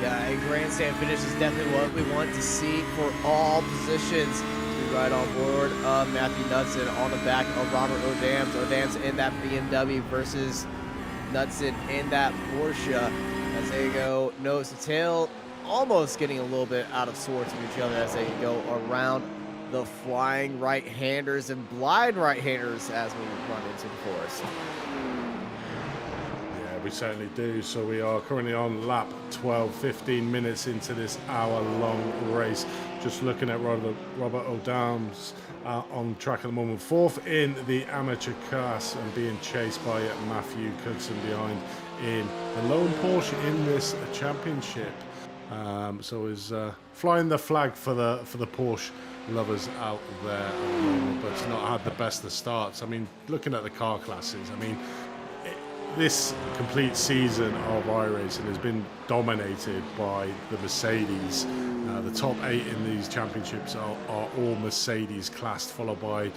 Yeah, a grandstand finish is definitely what we want to see for all positions. We ride on board of Matthew Knudsen on the back of Robert O'Dams. O'Dams in that BMW versus Knudsen in that Porsche as they go nose to tail, almost getting a little bit out of sorts with each other as they go around the flying right-handers and blind right-handers as we run into the forest. Yeah, we certainly do. So we are currently on lap 12, 15 minutes into this hour-long race. Just looking at Robert O'Dowd's on track at the moment, 4th in the amateur class and being chased by Matthew Cudson behind in the lone Porsche in this championship. So is flying the flag for the Porsche lovers out there, but it's not had the best of starts. I mean, looking at the car classes, I mean, this complete season of iRacing has been dominated by the Mercedes. The top 8 in these championships are all Mercedes classed, followed by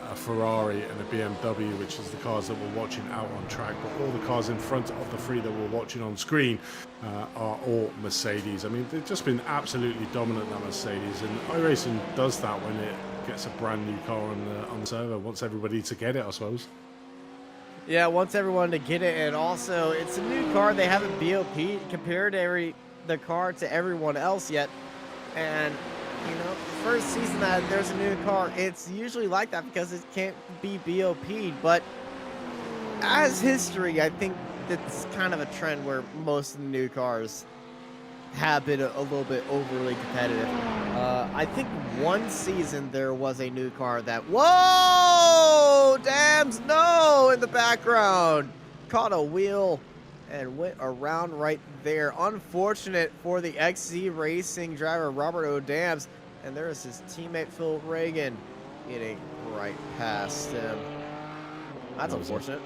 a Ferrari and a BMW, which is the cars that we're watching out on track. But all the cars in front of the 3 that we're watching on screen are all Mercedes. I mean, they've just been absolutely dominant, that Mercedes, and iRacing does that when it gets a brand new car on the server. Wants everybody to get it, I suppose. Yeah, wants everyone to get it, and also it's a new car. They haven't BOP'd compared to the car to everyone else yet, and you know, the first season that there's a new car, it's usually like that because it can't be BOP'd. But as history, I think it's kind of a trend where most of the new cars have been a little bit overly competitive. I think one season there was a new car that, whoa, dams, no, in the background, caught a wheel and went around right there. Unfortunate for the XZ Racing driver, Robert O'Dams, and there is his teammate, Phil Reagan, getting right past him. That's unfortunate.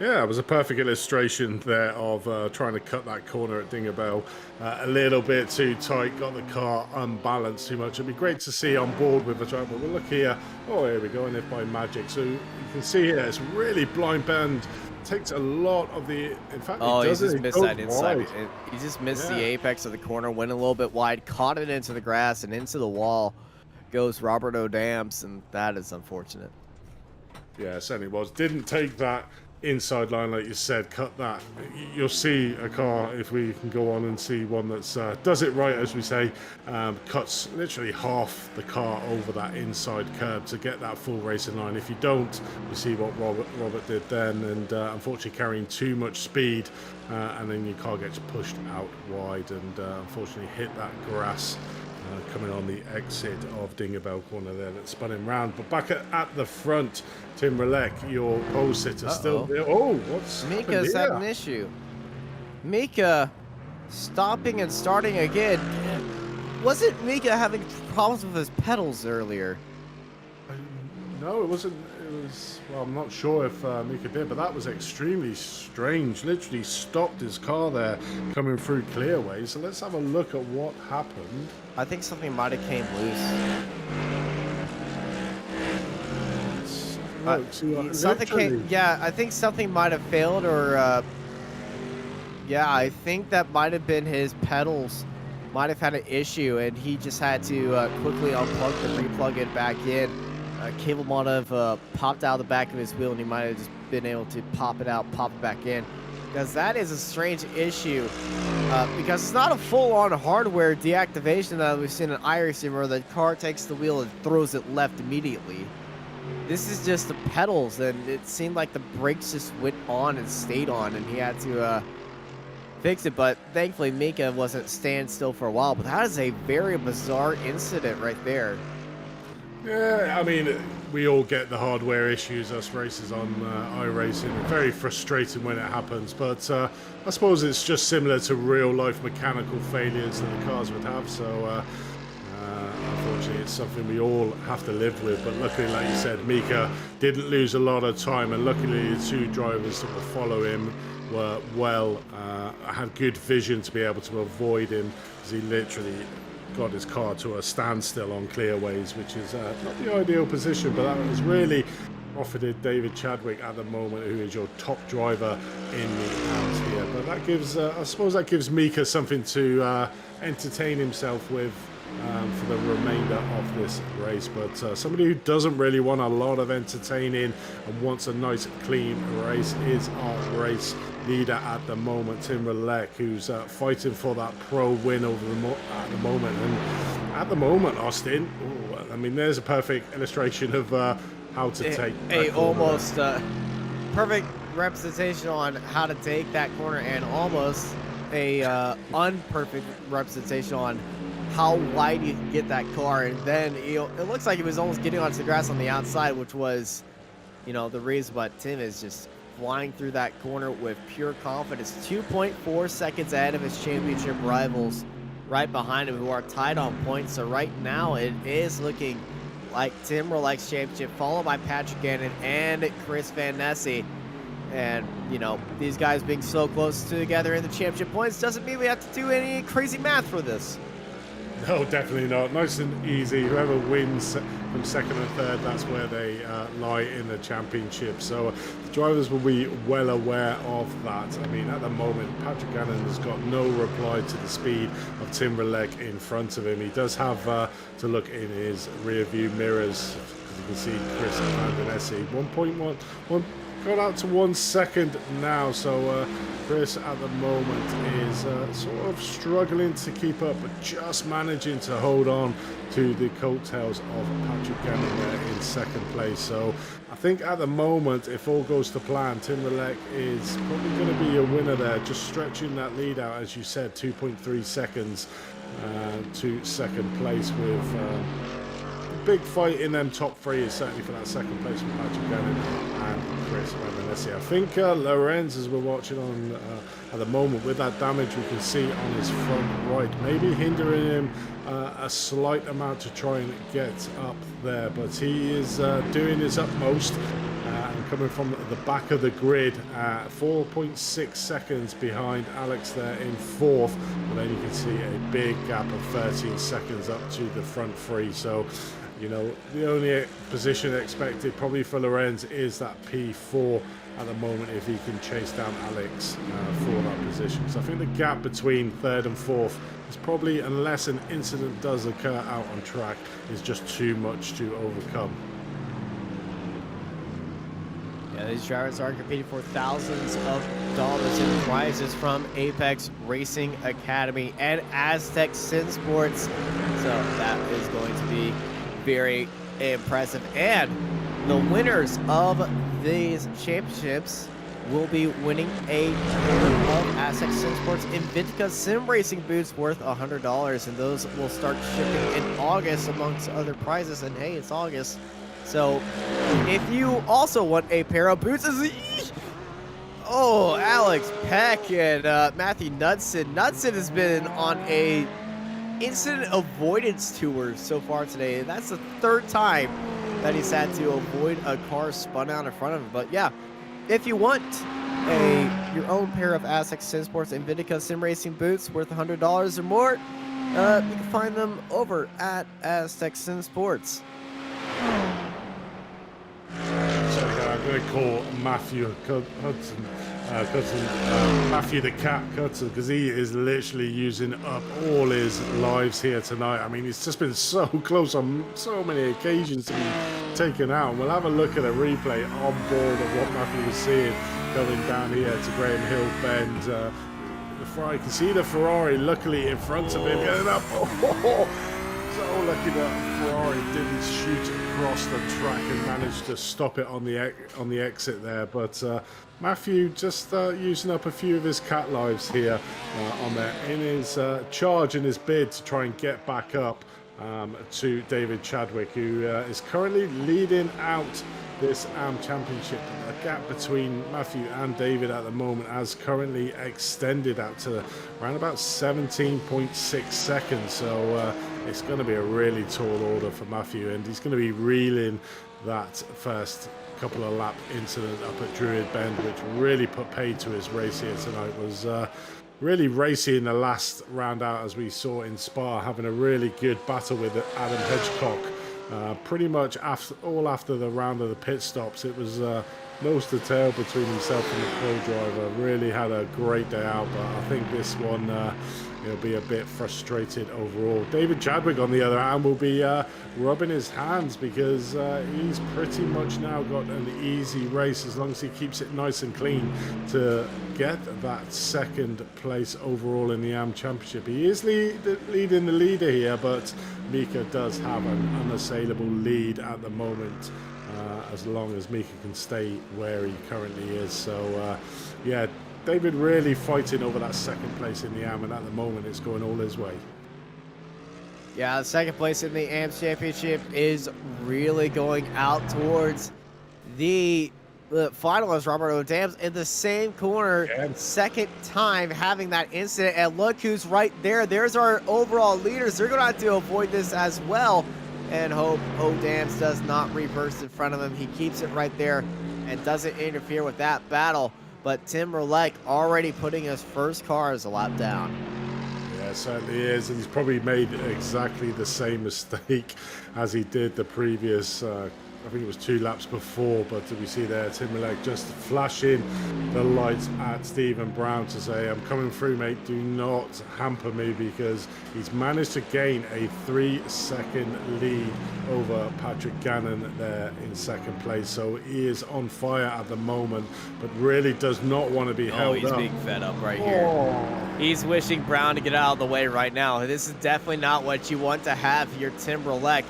Yeah, it was a perfect illustration there of trying to cut that corner at Dingerbell a little bit too tight, got the car unbalanced too much. It'd be great to see on board with the driver. But look here. Oh, here we go, and if by magic. So you can see here, it's really blind bend. Takes a lot of the, in fact, oh, he just missed that inside. Wide. He just missed the apex of the corner, went a little bit wide, caught it into the grass and into the wall. Goes Robert O'Dams, and that is unfortunate. Yeah, it certainly was. Didn't take that inside line, like you said, cut that. You'll see a car, if we can go on and see one that's does it right, as we say, cuts literally half the car over that inside curb to get that full racing line. If you don't, you see what Robert did then, and unfortunately carrying too much speed, and then your car gets pushed out wide and unfortunately hit that grass coming on the exit of Dingerbell corner there that spun him round. But back at the front, Tim Roulette, your pole sitter, still there. Oh, what's Mika's had an issue. Mika stopping and starting again. Wasn't Mika having problems with his pedals earlier? No, it wasn't. It was, well, I'm not sure if Mika did, but that was extremely strange. Literally stopped his car there coming through clearway. So let's have a look at what happened. I think something might have came loose. Something came, yeah, I think something might have failed, or yeah, I think that might have been his pedals might have had an issue, and he just had to quickly unplug and replug it back in. Cable might have popped out of the back of his wheel, and he might have just been able to pop it out, pop it back in. Because that is a strange issue. Because it's not a full-on hardware deactivation that we've seen in iRacing, where the car takes the wheel and throws it left immediately. This is just the pedals, and it seemed like the brakes just went on and stayed on, and he had to fix it. But thankfully, Mika wasn't staying still for a while. But that is a very bizarre incident right there. Yeah, I mean, we all get the hardware issues, us racers on iRacing. Very frustrating when it happens, but I suppose it's just similar to real-life mechanical failures that the cars would have, so unfortunately it's something we all have to live with. But luckily, like you said, Mika didn't lose a lot of time, and luckily the two drivers that will follow him were had good vision to be able to avoid him, because he literally got his car to a standstill on clearways, which is not the ideal position, but that was really profited David Chadwick at the moment, who is your top driver in the house here. But that gives, I suppose that gives Mika something to entertain himself with for the remainder of this race. But somebody who doesn't really want a lot of entertaining and wants a nice clean race is our race leader at the moment, Tim Roulette, who's fighting for that pro win over at the moment. And at the moment, Austin, I mean, there's a perfect illustration of how to take a almost perfect representation on how to take that corner, and almost a unperfect representation on how wide you can get that car. And then it looks like he was almost getting onto the grass on the outside, which was, the reason. But Tim is just flying through that corner with pure confidence. 2.4 seconds ahead of his championship rivals right behind him, who are tied on points. So right now it is looking like Tim Roulette's championship, followed by Patrick Gannon and Chris Van Nessy. And, these guys being so close together in the championship points doesn't mean we have to do any crazy math for this. No, definitely not. Nice and easy. Whoever wins from second and third, that's where they lie in the championship. So the drivers will be well aware of that. I mean, at the moment, Patrick Gannon has got no reply to the speed of Tim Roulette in front of him. He does have to look in his rear view mirrors. As you can see, Chris Van Nessy, 1.1 got out to 1 second now. So Chris at the moment is sort of struggling to keep up, but just managing to hold on to the coattails of Patrick Gannon there in second place. So I think at the moment, if all goes to plan, Tim Roulette is probably going to be a winner there, just stretching that lead out, as you said, 2.3 seconds to second place, with big fight in them top three is certainly for that second place with Patrick Gannon and Chris Van Nessy. I think Lorenz, as we're watching on at the moment, with that damage we can see on his front right, maybe hindering him a slight amount to try and get up there, but he is doing his utmost and coming from the back of the grid, 4.6 seconds behind Alex there in fourth, but then you can see a big gap of 13 seconds up to the front three. So the only position expected probably for Lorenz is that P4 at the moment, if he can chase down Alex for that position. So I think the gap between third and fourth is probably, unless an incident does occur out on track, is just too much to overcome. Yeah, these drivers are competing for thousands of dollars in prizes from Apex Racing Academy and Asetek SimSports. So that is going to be very impressive. And the winners of these championships will be winning a pair of Asetek SimSports Invitica Sim Racing boots worth $100, and those will start shipping in August amongst other prizes. And hey, it's August, so if you also want a pair of boots, Alex Peck and Matthew Knudsen. Knudsen has been on a incident avoidance tour so far today. That's the third time that he's had to avoid a car spun out in front of him. But yeah, if you want your own pair of Asetek SimSports Invitica Sim Racing boots worth $100 or more, you can find them over at Asetek SimSports. I'm going to call Matthew Hudson, Matthew the Cat Hudson, because he is literally using up all his lives here tonight. I mean, he's just been so close on so many occasions to be taken out. And we'll have a look at a replay on board of what Matthew was seeing coming down here to Graham Hill Bend. The Ferrari, you can see the Ferrari luckily in front of him getting up. So lucky that Ferrari didn't shoot across the track and managed to stop it on the exit there. But Matthew just using up a few of his cat lives here on there in his charge and his bid to try and get back up to David Chadwick, who is currently leading out this AM Championship. The gap between Matthew and David at the moment has currently extended out to around about 17.6 seconds. So it's going to be a really tall order for Matthew, and he's going to be reeling that first couple of lap incident up at Druid Bend, which really put paid to his race here tonight. Was really racy in the last round out, as we saw in Spa, having a really good battle with Adam Hedgecock. Pretty much after the round of the pit stops, it was nose to tail between himself and the co-driver. Really had a great day out, but I think this one he'll be a bit frustrated overall. David Chadwick, on the other hand, will be rubbing his hands, because he's pretty much now got an easy race as long as he keeps it nice and clean to get that second place overall in the AM Championship. He is leading the leader here, but Mika does have an unassailable lead at the moment as long as Mika can stay where he currently is. So, yeah, David really fighting over that second place in the AM, and at the moment it's going all his way. Yeah, the second place in the AMS Championship is really going out towards the finalist, Robert O'Dams, in the same corner, second time having that incident. And look who's right there. There's our overall leaders. They're going to have to avoid this as well and hope O'Dams does not reverse in front of him. He keeps it right there and doesn't interfere with that battle. But Tim Roulette already putting his first cars a lap down. Yeah, certainly is, and he's probably made exactly the same mistake as he did the previous, I think it was 2 laps before, but we see there Tim Roulette just flashing the lights at Stephen Brown to say, I'm coming through, mate, do not hamper me, because he's managed to gain a 3-second lead over Patrick Gannon there in second place. So he is on fire at the moment, but really does not want to be held up. Oh, he's being fed up right here. He's wishing Brown to get out of the way right now. This is definitely not what you want to have here, Tim Roulette.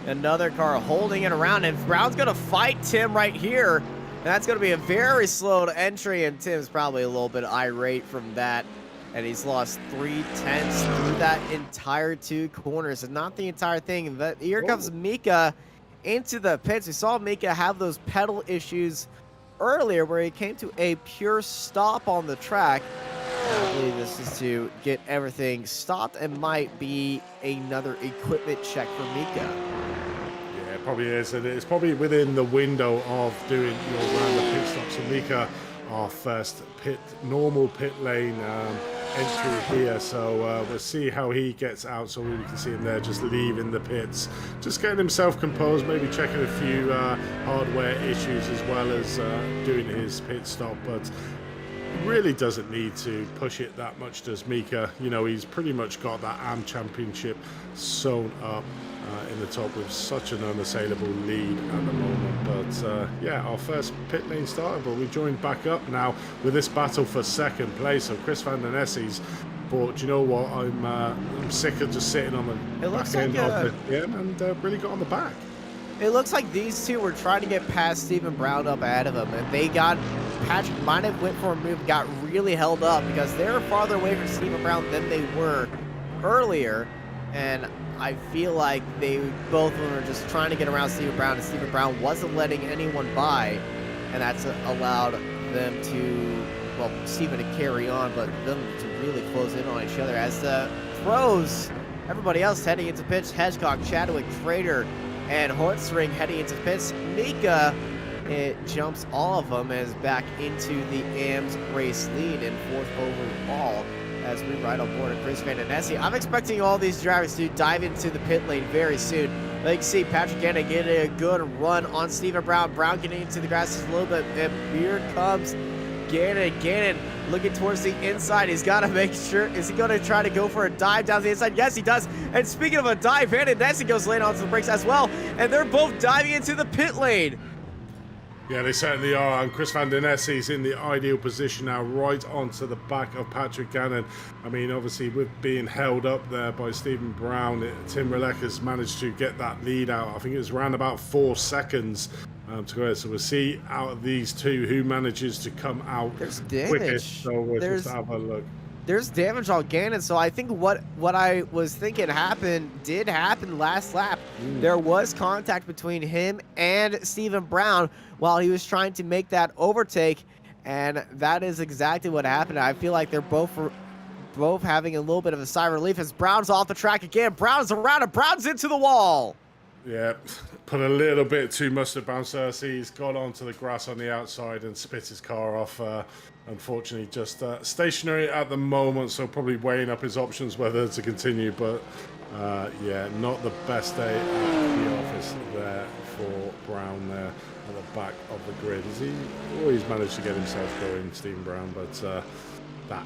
Another car holding it around, and Brown's going to fight Tim right here. And that's going to be a very slow entry, and Tim's probably a little bit irate from that. And he's lost 3/10 through that entire 2 corners, and not the entire thing. But here comes Mika into the pits. We saw Mika have those pedal issues earlier where he came to a pure stop on the track. I believe this is to get everything stopped and might be another equipment check for Mika. Yeah, it probably is, and it's probably within the window of doing your round of pit stops. So Mika, our first normal pit lane entry here, so we'll see how he gets out. So we can see him there just leaving the pits, just getting himself composed, maybe checking a few hardware issues as well as doing his pit stop, but really doesn't need to push it that much, does Mika? You know, he's pretty much got that AM Championship sewn up in the top with such an unassailable lead at the moment. But yeah, our first pit lane started, but we joined back up now with this battle for second place. So Chris Vanden thought, you know what, I'm sick of just sitting on the back end of the game, and really got on the back. It looks like these two were trying to get past Stephen Brown up ahead of him, and they got, Patrick might have went for a move, got really held up because they were farther away from Stephen Brown than they were earlier, and I feel like both of them are just trying to get around Stephen Brown, and Stephen Brown wasn't letting anyone by, and that's allowed them to, well, Stephen to carry on, but them to really close in on each other as the pros, everybody else heading into pits, Hedgecock, Chadwick, Trader, and Hortzring heading into pits. Mika, it jumps all of them as back into the AMS race lead and 4th overall as we ride on board Chris Vanden. I'm expecting all these drivers to dive into the pit lane very soon. But you can see Patrick Gannon getting a good run on Stephen Brown. Brown getting into the grass just a little bit, and here comes Gannon looking towards the inside. He's got to make sure, is he going to try to go for a dive down the inside? Yes, he does. And speaking of a dive, Vanden goes late onto the brakes as well, and they're both diving into the pit lane. Yeah, they certainly are, and Chris Vanden is in the ideal position now, right onto the back of Patrick Gannon. I mean, obviously, with being held up there by Stephen Brown, Tim Roulette has managed to get that lead out. I think it was around about 4 seconds to go. So we'll see out of these two who manages to come out quickest. So we'll just have a look. There's damage on Gannon, so I think what I was thinking did happen last lap. There was contact between him and Stephen Brown while he was trying to make that overtake, and that is exactly what happened. I feel like they're both having a little bit of a sigh of relief as Brown's off the track again. Brown's around and Brown's into the wall. Yeah, put a little bit too much to bounce there. See, he's got onto the grass on the outside and spit his car off. Unfortunately, just stationary at the moment, so probably weighing up his options whether to continue. But yeah, not the best day at the office there for Brown there at the back of the grid. He always managed to get himself going, Stephen Brown, but that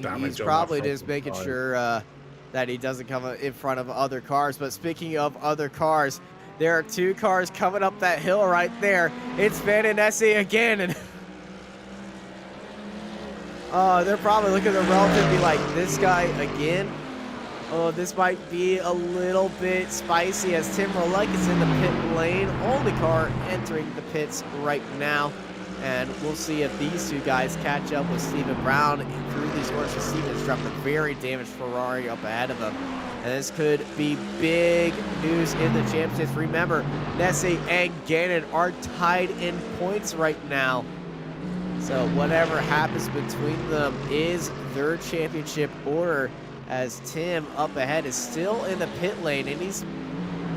damage. He's probably just making sure that he doesn't come in front of other cars. But speaking of other cars, there are 2 cars coming up that hill right there. It's Vanden again, and they're probably looking at the relative and be like, this guy again? Oh, this might be a little bit spicy as Tim Roulette is in the pit lane. Only car entering the pits right now. And we'll see if these two guys catch up with Stephen Brown through these corners. Stephen's dropped a very damaged Ferrari up ahead of him. And this could be big news in the championships. Remember, Nessie and Gannon are tied in points right now. So whatever happens between them is their championship order, as Tim up ahead is still in the pit lane, and he's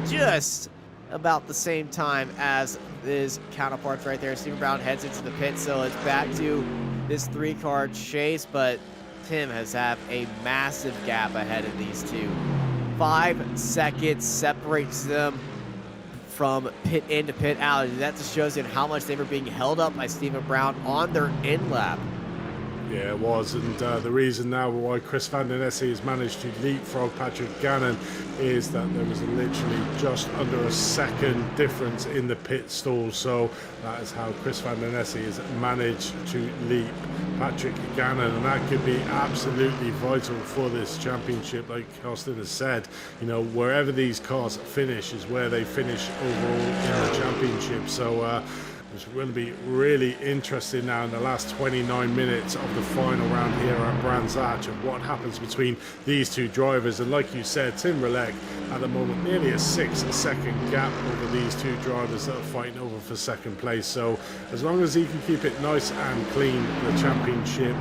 just about the same time as his counterparts right there. Stephen Brown heads into the pit, so it's back to this 3-car chase, but Tim has had a massive gap ahead of these two. 5 seconds separates them from pit in to pit out. That just shows you how much they were being held up by Stephen Brown on their in lap. Yeah, it was, and the reason now why Chris Vanden has managed to leapfrog Patrick Gannon is that there was literally just under a second difference in the pit stall. So that is how Chris Vanden has managed to leap Patrick Gannon, and that could be absolutely vital for this championship. Like Austin has said, you know, wherever these cars finish is where they finish overall in the championship. So it's going to be really interesting now in the last 29 minutes of the final round here at Brands Hatch of what happens between these two drivers. And like you said, Tim Roulette at the moment nearly a 6-second gap over these two drivers that are fighting over for second place. So as long as he can keep it nice and clean, the championship,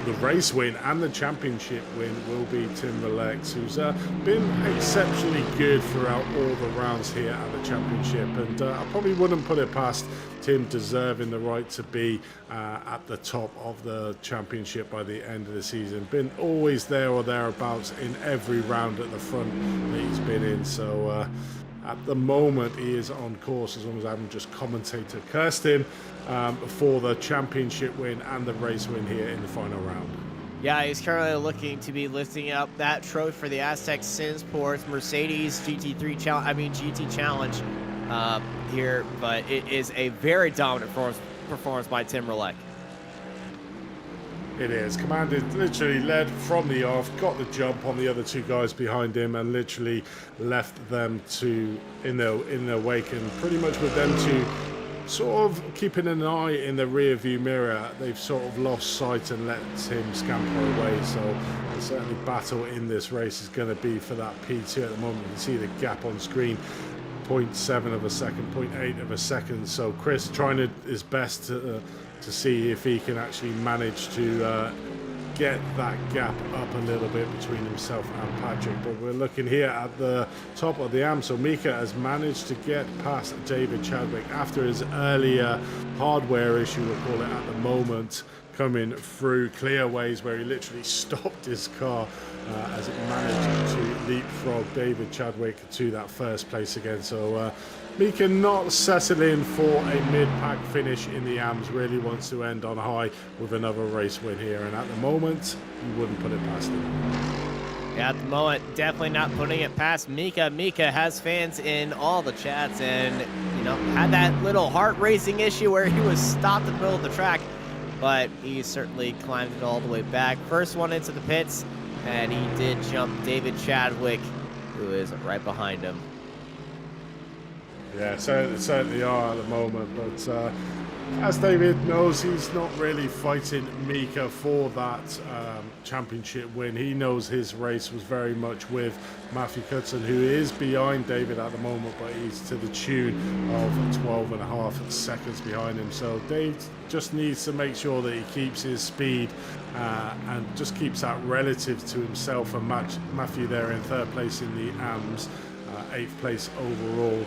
the race win and the championship win will be Tim Roulette, who's been exceptionally good throughout all the rounds here at the championship, and I probably wouldn't put it past Tim deserving the right to be at the top of the championship by the end of the season. Been always there or thereabouts in every round at the front that he's been in. So at the moment he is on course, as long as I haven't just commentator cursed him, for the championship win and the race win here in the final round. Yeah, he's currently looking to be lifting up that trophy for the Asetek SimSports Mercedes GT3 GT Challenge here, but it is a very dominant performance by Tim Roulette. It is. Commanded, literally led from the off, got the jump on the other two guys behind him, and literally left them to in their wake, and pretty much with them two sort of keeping an eye in the rear view mirror, they've sort of lost sight and let him scamper away. So the certainly battle in this race is going to be for that P2 at the moment. You can see the gap on screen, 0.7 of a second, 0.8 of a second. So Chris trying his best to see if he can actually manage to get that gap up a little bit between himself and Patrick. But we're looking here at the top of the AM. So Mika has managed to get past David Chadwick after his earlier hardware issue, we'll call it at the moment, coming through clearways where he literally stopped his car as it managed to leapfrog David Chadwick to that first place again. So Mika not settling for a mid-pack finish in the AMS, really wants to end on high with another race win here, and at the moment you wouldn't put it past him. Yeah, at the moment definitely not putting it past Mika. Mika has fans in all the chats, and you know, had that little heart racing issue where he was stopped in the middle of the track, but he certainly climbed it all the way back. First one into the pits, and he did jump David Chadwick, who is right behind him. Yeah, certainly are at the moment, but as David knows, he's not really fighting Mika for that championship win. He knows his race was very much with Matthew Cutson, who is behind David at the moment, but he's to the tune of 12.5 seconds behind him. So Dave just needs to make sure that he keeps his speed and just keeps that relative to himself and Matthew there in third place in the AMS. 8th place overall,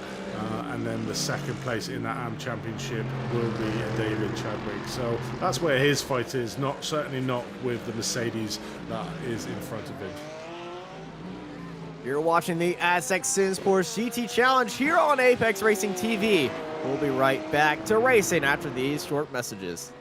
and then the second place in that AM championship will be David Chadwick. So that's where his fight is, certainly not with the Mercedes that is in front of him. You're watching the Asetek SimSports GT Challenge here on Apex Racing TV. We'll be right back to racing after these short messages.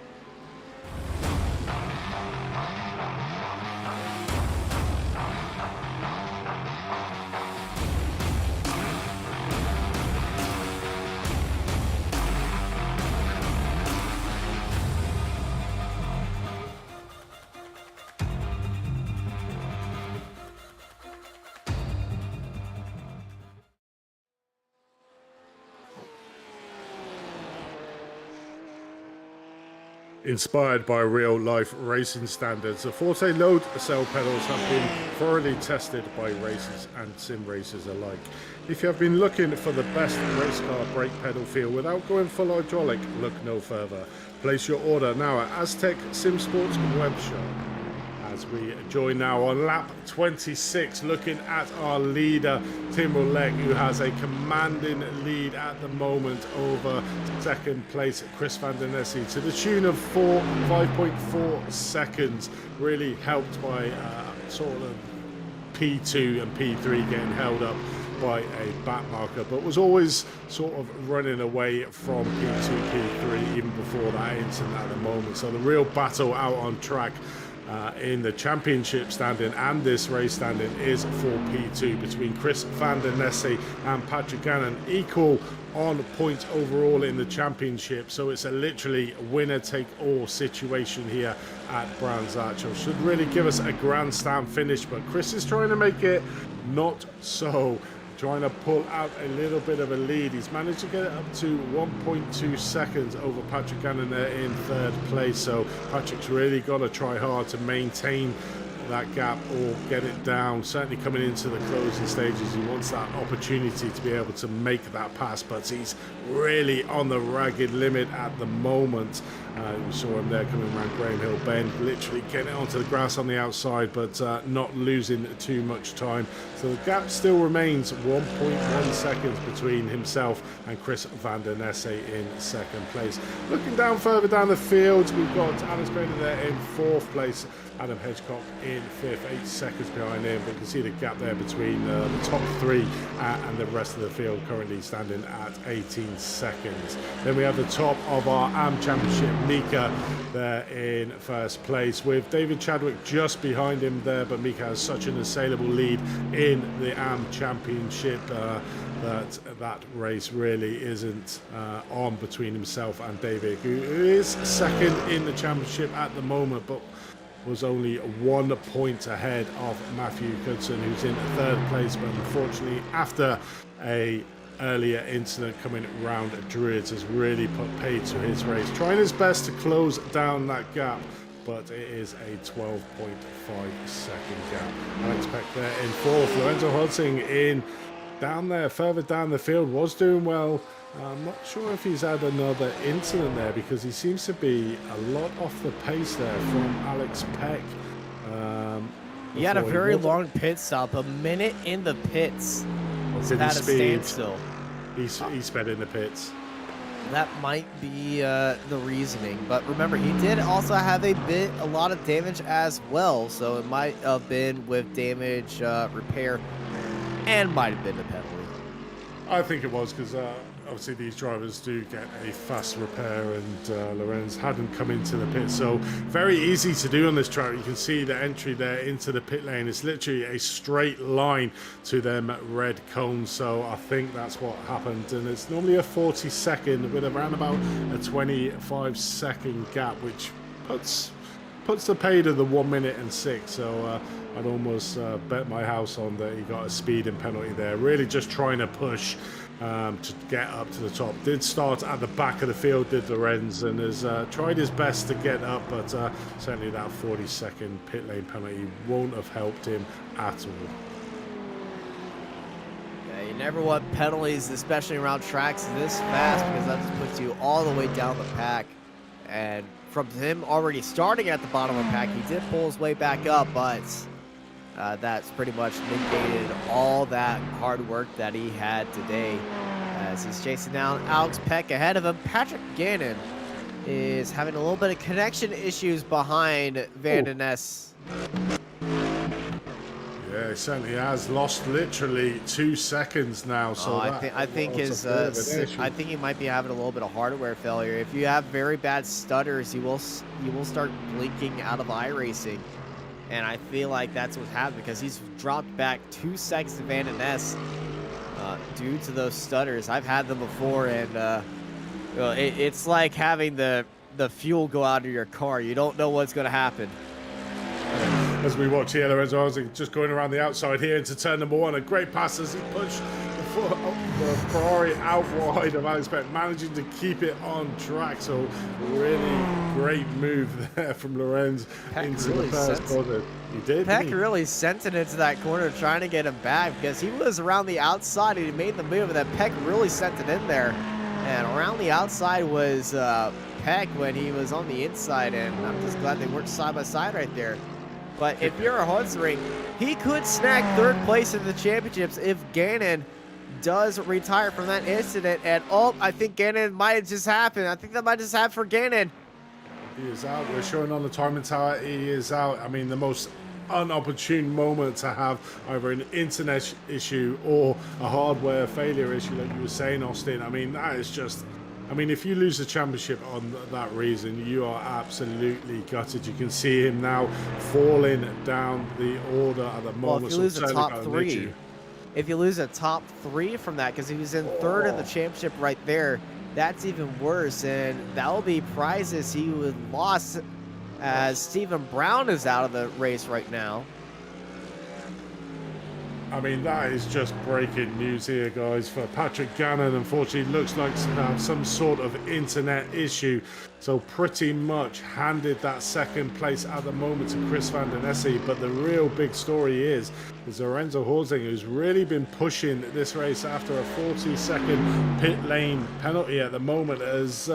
Inspired by real-life racing standards, the Forte load cell pedals have been thoroughly tested by racers and sim racers alike. If you have been looking for the best race car brake pedal feel without going full hydraulic, look no further. Place your order now at Asetek SimSports webshop. As we join now on lap 26, looking at our leader, Tim Roulette, who has a commanding lead at the moment over second place Chris Vanden to the tune of 5.4 seconds, really helped by sort of P2 and P3 getting held up by a back marker, but was always sort of running away from P2, P3 even before that incident at the moment. So the real battle out on track in the championship standing and this race standing is for P2 between Chris Vanden and Patrick Gannon, equal on points overall in the championship. So it's a literally winner-take-all situation here at Brands Hatch. Should really give us a grandstand finish, but Chris is trying to make it not so. Trying to pull out a little bit of a lead. He's managed to get it up to 1.2 seconds over Patrick Gannon there in third place. So Patrick's really got to try hard to maintain that gap or get it down. Certainly coming into the closing stages, he wants that opportunity to be able to make that pass, but he's really on the ragged limit at the moment. We saw him there coming around Graham Hill Bend, literally getting onto the grass on the outside, but not losing too much time. So the gap still remains 1.1 seconds between himself and Chris Vanden in second place. Looking down further down the field, we've got Alex Grader there in fourth place, Adam Hedgecock in fifth, 8 seconds behind him, but you can see the gap there between the top three and the rest of the field, currently standing at 18 seconds. Then we have the top of our AM Championship, Mika there in first place, with David Chadwick just behind him there, but Mika has such an assailable lead in the AM Championship that race really isn't on between himself and David, who is second in the championship at the moment, but was only 1 point ahead of Matthew Goodson, who's in third place, but unfortunately after a earlier incident coming round Druids has really put paid to his race, trying his best to close down that gap, but it is a 12.5 second gap. Alex Peck there in fourth, Lorenzo Hudsing in down there further down the field, was doing well. I'm not sure if he's had another incident there, because he seems to be a lot off the pace there from Alex Peck. He had a very long pit stop, a minute in the pits. Did he speed? Standstill. He sped in the pits. That might be the reasoning, but remember, he did also have a lot of damage as well, so it might have been with damage repair and might have been the penalty. I think it was, because obviously these drivers do get a fast repair, and Lorenz hadn't come into the pit, so very easy to do on this track. You can see the entry there into the pit lane. It's literally a straight line to them red cones, so I think that's what happened, and it's normally a 40-second with around about a 25-second gap, which puts the pay to the 1 minute and 6, so I'd almost bet my house on that he got a speeding penalty there, really just trying to push to get up to the top. Did start at the back of the field, did Lorenz, and has tried his best to get up, but certainly that 40-second pit lane penalty won't have helped him at all. Yeah, you never want penalties, especially around tracks this fast, because that just puts you all the way down the pack. And from him already starting at the bottom of the pack, he did pull his way back up, but that's pretty much negated all that hard work that he had today, as he's chasing down Alex Peck ahead of him. Patrick Gannon is having a little bit of connection issues behind Vanden. Yeah, he certainly has lost literally 2 seconds now. So I think he might be having a little bit of hardware failure. If you have very bad stutters, you will start blinking out of iRacing. And I feel like that's what's happened, because he's dropped back 2 seconds to Vanden due to those stutters. I've had them before, and it's like having the fuel go out of your car. You don't know what's going to happen. As we watch here, Lorenzo Hudsing just going around the outside here into turn number 1. A great pass as he pushed the the Ferrari out wide of Alex Peck, managing to keep it on track. So really great move there from Lorenz into the first corner. He did. Peck really sent it into that corner trying to get him back because he was around the outside and he made the move, and then Peck really sent it in there. And around the outside was Peck when he was on the inside, and I'm just glad they worked side by side right there. But if you're a Hunsring, he could snag third place in the championships if Gannon does retire from that incident. And oh, I think Gannon might have just happened. I think that might just happen for Gannon. He is out. We're showing on the timing tower. He is out. I mean, the most unopportune moment to have either an internet issue or a hardware failure issue, like you were saying, Austin. I mean, that is just. I mean, if you lose the championship on that reason, you are absolutely gutted. You can see him now falling down the order at the moment. Well, if you lose a top three, from that, because he was in third in the championship right there, that's even worse, and that will be prizes he would lost as Stephen Brown is out of the race right now. I mean, that is just breaking news here, guys, for Patrick Gannon. Unfortunately, looks like some sort of internet issue. So pretty much handed that second place at the moment to Chris Vanden. But the real big story is Lorenzo Horsing, who's really been pushing this race after a 40-second pit lane penalty at the moment, as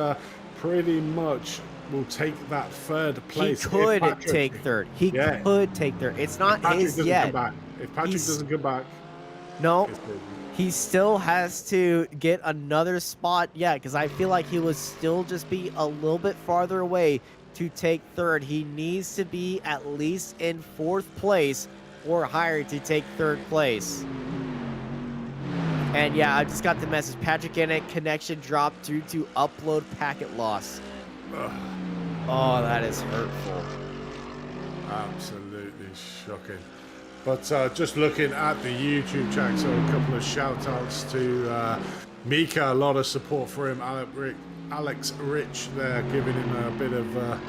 pretty much will take that third place. He could take third. He could take third. It's not his yet. If Patrick doesn't come back, no, he still has to get another spot. Yeah, because I feel like he would still just be a little bit farther away to take third. He needs to be at least in fourth place or higher to take third place. And yeah, I just got the message. Patrick Gannon connection dropped due to upload packet loss. Oh, that is hurtful. Absolutely shocking. But just looking at the YouTube chat, so a couple of shout outs to Mika, a lot of support for him. Alex Rich there giving him a bit of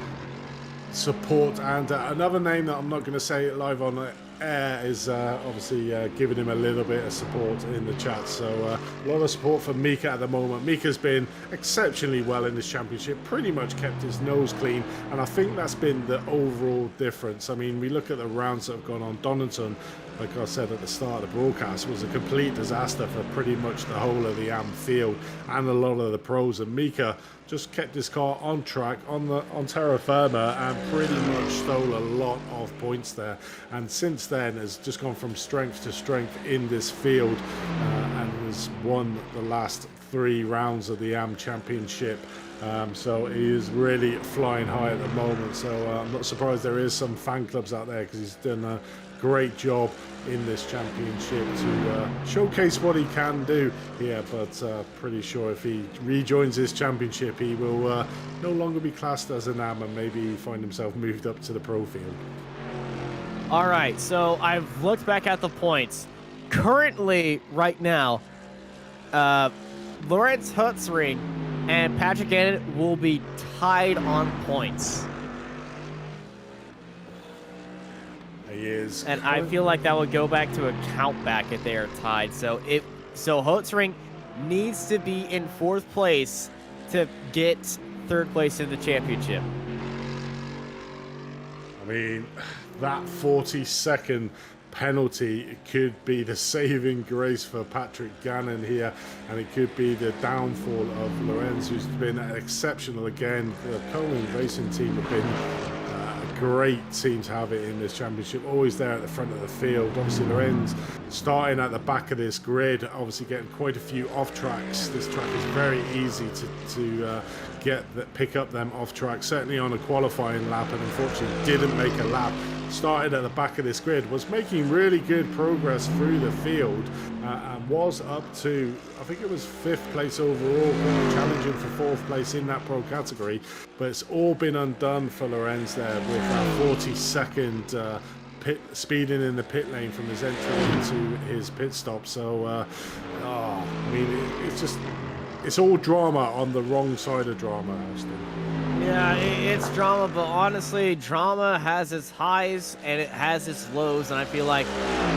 support, and another name that I'm not going to say live on air is obviously giving him a little bit of support in the chat. So a lot of support for Mika at the moment. Mika's been exceptionally well in this championship, pretty much kept his nose clean, and I think that's been the overall difference. I mean, we look at the rounds that have gone on. Donington, like I said at the start of the broadcast, was a complete disaster for pretty much the whole of the AM field and a lot of the pros, and Mika just kept his car on track on terra firma and pretty much stole a lot of points there, and since then has just gone from strength to strength in this field and has won the last 3 rounds of the AM championship. So he is really flying high at the moment, so I'm not surprised there is some fan clubs out there, because he's done a great job in this championship to showcase what he can do here. But pretty sure if he rejoins this championship, he will no longer be classed as an AM and maybe find himself moved up to the pro field. All right, so I've looked back at the points. Currently, right now, Lawrence Hutzring and Patrick Gannon will be tied on points. He is. And I feel like that would go back to a count back if they are tied. So Hutzring needs to be in fourth place to get third place in the championship. I mean, that 40-second penalty could be the saving grace for Patrick Gannon here, and it could be the downfall of Lorenz, who's been exceptional again. The Coleman Racing team have been a great team to have it in this championship, always there at the front of the field. Obviously Lorenz starting at the back of this grid, obviously getting quite a few off tracks. This track is very easy to pick up them off track, certainly on a qualifying lap, and unfortunately didn't make a lap. Started at the back of this grid, was making really good progress through the field, and was up to, I think it was 5th place overall, challenging for 4th place in that pro category. But it's all been undone for Lorenz there with that 40-second speeding in the pit lane from his entry into his pit stop. So I mean, it's all drama on the wrong side of drama, Austin. Yeah, it's drama, but honestly, drama has its highs and it has its lows, and I feel like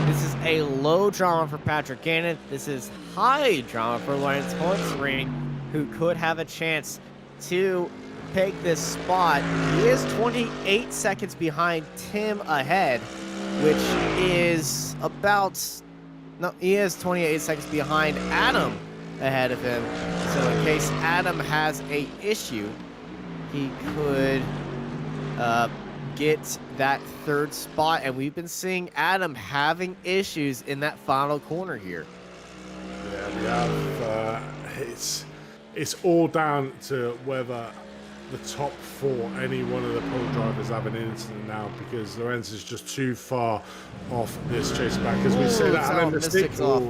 this is a low drama for Patrick Gannon. This is high drama for Lawrence Hornsring, who could have a chance to take this spot. He is 28 seconds behind Tim ahead, which is about... No, he is 28 seconds behind Adam ahead of him. So in case Adam has a issue, he could get that third spot, and we've been seeing Adam having issues in that final corner here. Yeah, we have. It's all down to whether the top four, any one of the pro drivers, have an incident now, because Lorenz is just too far off this chase back. As we said, Alan Mystic's off.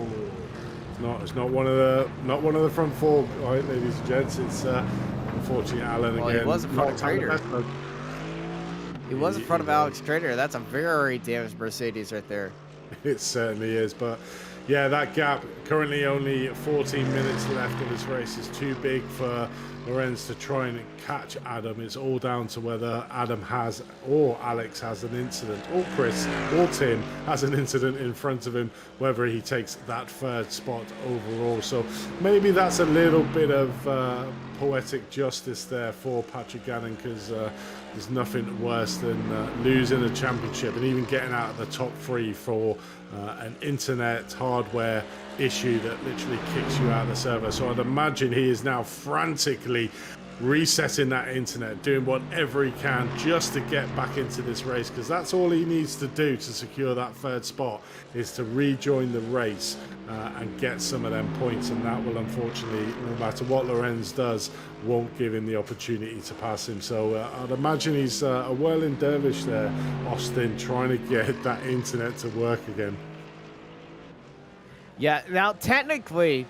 It's not one of the front four, right, ladies and gents. It's unfortunately Alan again. He was in front of Trader. He was in front of Alex Trader. That's a very damaged Mercedes right there. It certainly is, but yeah, that gap, currently only 14 minutes left of this race, is too big for Lorenz to try and catch Adam. It's all down to whether Adam has, or Alex has, an incident, or Chris or Tim has an incident in front of him, whether he takes that third spot overall. So maybe that's a little bit of poetic justice there for Patrick Gannon, because there's nothing worse than losing a championship and even getting out of the top three for an internet hardware issue that literally kicks you out of the server. So I'd imagine he is now frantically resetting that internet, doing whatever he can just to get back into this race, because that's all he needs to do to secure that third spot, is to rejoin the race and get some of them points. And that will, unfortunately, no matter what Lorenz does, won't give him the opportunity to pass him. So I'd imagine he's a whirling dervish there, Austin, trying to get that internet to work again. Yeah, now technically,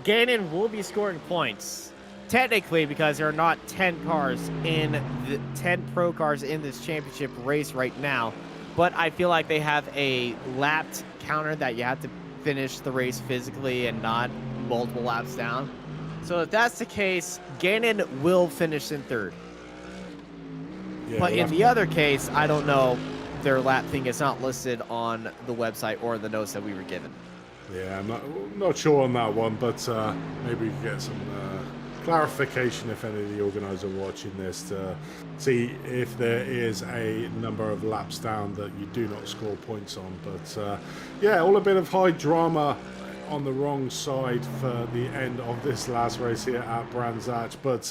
Gannon will be scoring points. Technically, because there are not 10 cars in the 10 pro cars in this championship race right now. But I feel like they have a lapped counter that you have to finish the race physically and not multiple laps down. So if that's the case, Gannon will finish in third. Yeah, but in the other case, I don't know. Their lap thing is not listed on the website or the notes that we were given. Yeah, I'm not sure on that one, but maybe we can get some clarification if any of the organisers are watching this, to see if there is a number of laps down that you do not score points on. But yeah, all a bit of high drama on the wrong side for the end of this last race here at Brands Hatch. But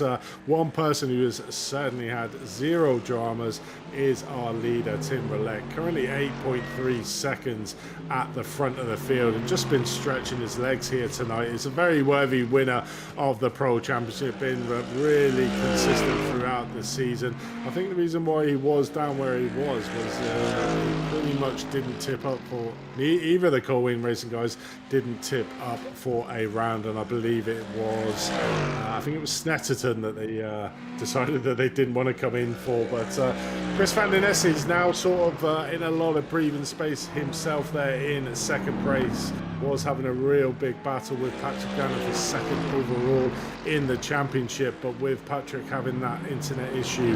one person who has certainly had zero dramas is our leader, Tim Roulette, currently 8.3 seconds at the front of the field, and just been stretching his legs here tonight. He's a very worthy winner of the Pro Championship, been really consistent throughout the season. I think the reason why he was down where he was he pretty much didn't tip up for either of the Colwyn Racing guys, didn't tip up for a round, and I believe it was I think it was Snetterton that they decided that they didn't want to come in for. But Chris Vanden is now sort of in a lot of breathing space himself there in second place. Was having a real big battle with Patrick Gannon for second overall in the championship, but with Patrick having that internet issue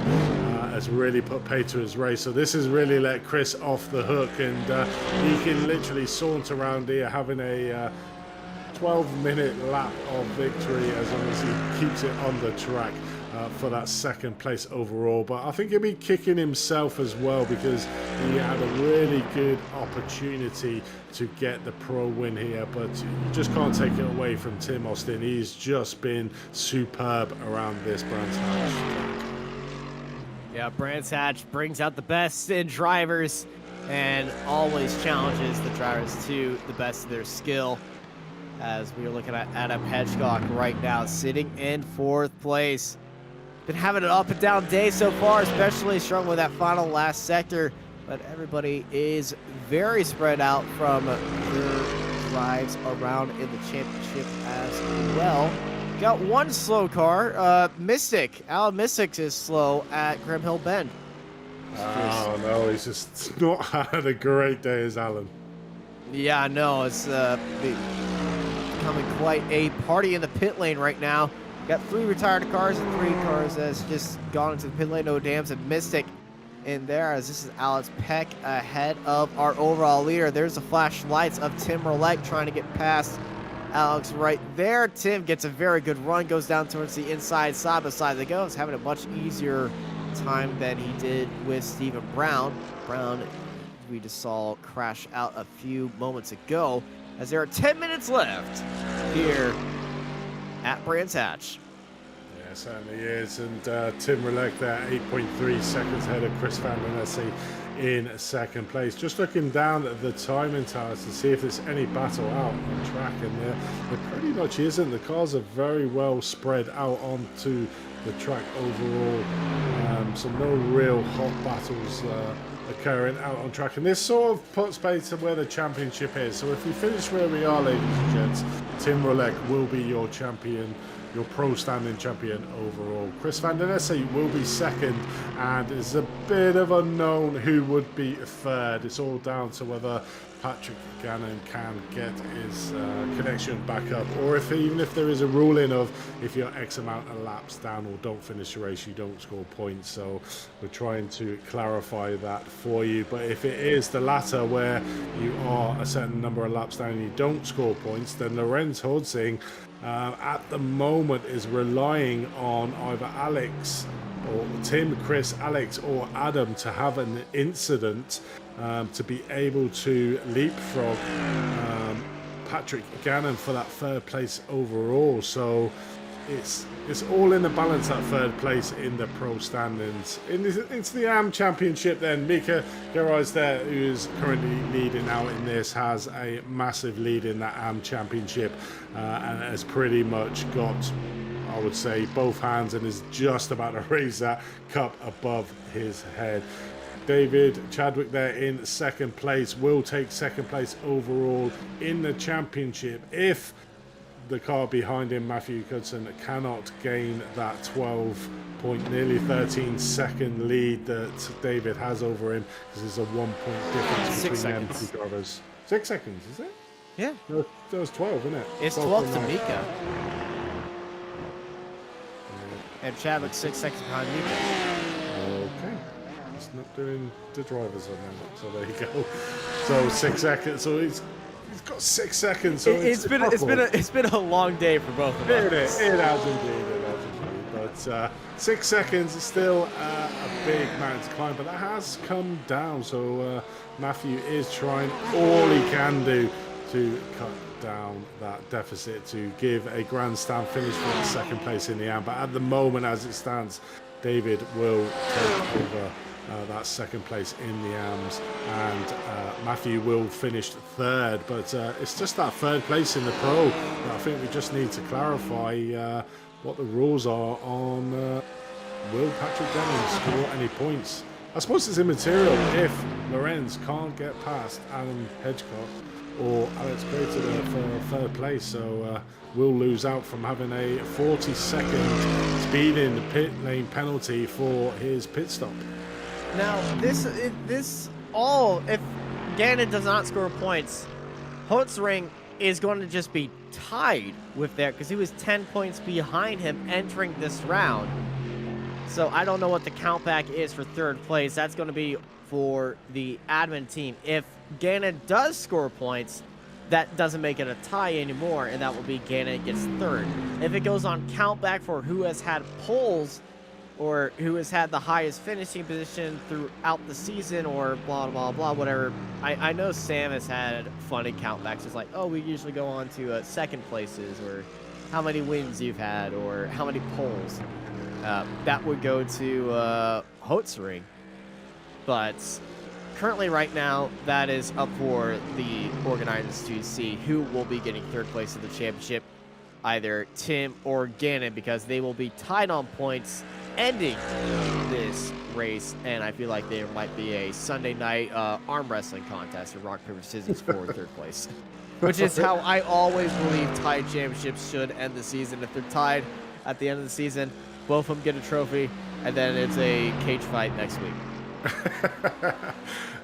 has really put pay to his race. So this has really let Chris off the hook, and he can literally saunter around here having a 12-minute lap of victory as long as he keeps it on the track for that second place overall. But I think he'll be kicking himself as well, because he had a really good opportunity to get the pro win here, but you just can't take it away from Tim Austin. He's just been superb around this Brands Hatch. Yeah, Brands Hatch brings out the best in drivers and always challenges the drivers to the best of their skill. As we are looking at Adam Hedgecock right now, sitting in fourth place. Been having an up and down day so far, especially struggling with that final last sector, but everybody is very spread out from their drives around in the championship as well. Got one slow car, Mystic. Alan Mystic is slow at Grim Hill Bend. Oh no, he's just not had a great day as Alan. Yeah, I know. It's becoming quite a party in the pit lane right now. Got 3 retired cars and 3 cars that's just gone into the pit lane. No dams and Mystic in there, as this is Alex Peck ahead of our overall leader. There's the flashlights of Tim Roulette trying to get past Alex right there. Tim gets a very good run, goes down towards the inside side by side they go. He's having a much easier time than he did with Stephen Brown. Brown, we just saw crash out a few moments ago, as there are 10 minutes left here at Brands Hatch. Yeah, certainly is. And Tim Roulette there, 8.3 seconds ahead of Chris Vanden in second place. Just looking down at the timing towers to see if there's any battle out on track, and there pretty much isn't. The cars are very well spread out onto the track overall, so no real hot battles occurring out on track, and this sort of puts pace to where the championship is. So if we finish where we are, ladies and gents, Tim Roulette will be your champion, your pro standing champion overall. Chris Vanden will be second, and it's a bit of unknown who would be third. It's all down to whether Patrick Gannon can get his connection back up, or even if there is a ruling of if you're X amount of laps down or don't finish the race, you don't score points. So we're trying to clarify that for you. But if it is the latter, where you are a certain number of laps down and you don't score points, then Lorenz Hodsing at the moment is relying on either Alex or Tim, Chris, Alex or Adam to have an incident to be able to leapfrog Patrick Gannon for that third place overall. So it's all in the balance, that third place in the pro standings. It's the AM Championship then. Mika Garage there, who is currently leading out in this, has a massive lead in that AM Championship and has pretty much got, I would say, both hands, and is just about to raise that cup above his head. David Chadwick there in second place will take second place overall in the championship if the car behind him, Matthew Cudson, cannot gain that 12 point, nearly 13 second lead that David has over him, because there's a 1 point difference between them two drivers. 6 seconds, is it? Yeah. No, that was 12, isn't it? It's 12 to Mika. And Chadwick 6 seconds behind Mika. Okay. It's not doing the drivers on them, so there you go. So 6 seconds. So he's got 6 seconds. So it's been a long day for both of us. It has indeed. But 6 seconds is still a big mountain to climb, but that has come down. So Matthew is trying all he can do to cut down that deficit to give a grandstand finish for second place in the AM. But at the moment, as it stands, David will take over that second place in the AMs, and Matthew will finish third. But it's just that third place in the pro that I think we just need to clarify what the rules are on will Patrick Gannon score any points. I suppose it's immaterial if Lorenz can't get past Adam Hedgecock or Alex Crater there for third place, so we'll lose out from having a 40-second speeding pit lane penalty for his pit stop. Now, if Gannon does not score points, Hotzring is going to just be tied with that, because he was 10 points behind him entering this round. So I don't know what the countback is for third place. That's going to be for the admin team. If Gannon does score points, that doesn't make it a tie anymore, and that will be Gannon gets third. If it goes on countback for who has had poles, or who has had the highest finishing position throughout the season, or blah, blah, blah, whatever. I know Sam has had funny countbacks. It's like, oh, we usually go on to second places, or how many wins you've had, or how many poles. That would go to Hotzring. But currently right now, that is up for the organizers to see who will be getting third place in the championship, either Tim or Gannon, because they will be tied on points ending this race. And I feel like there might be a Sunday night arm wrestling contest or rock, paper, scissors for third place, which is how I always believe tied championships should end the season. If they're tied at the end of the season, both of them get a trophy, and then it's a cage fight next week.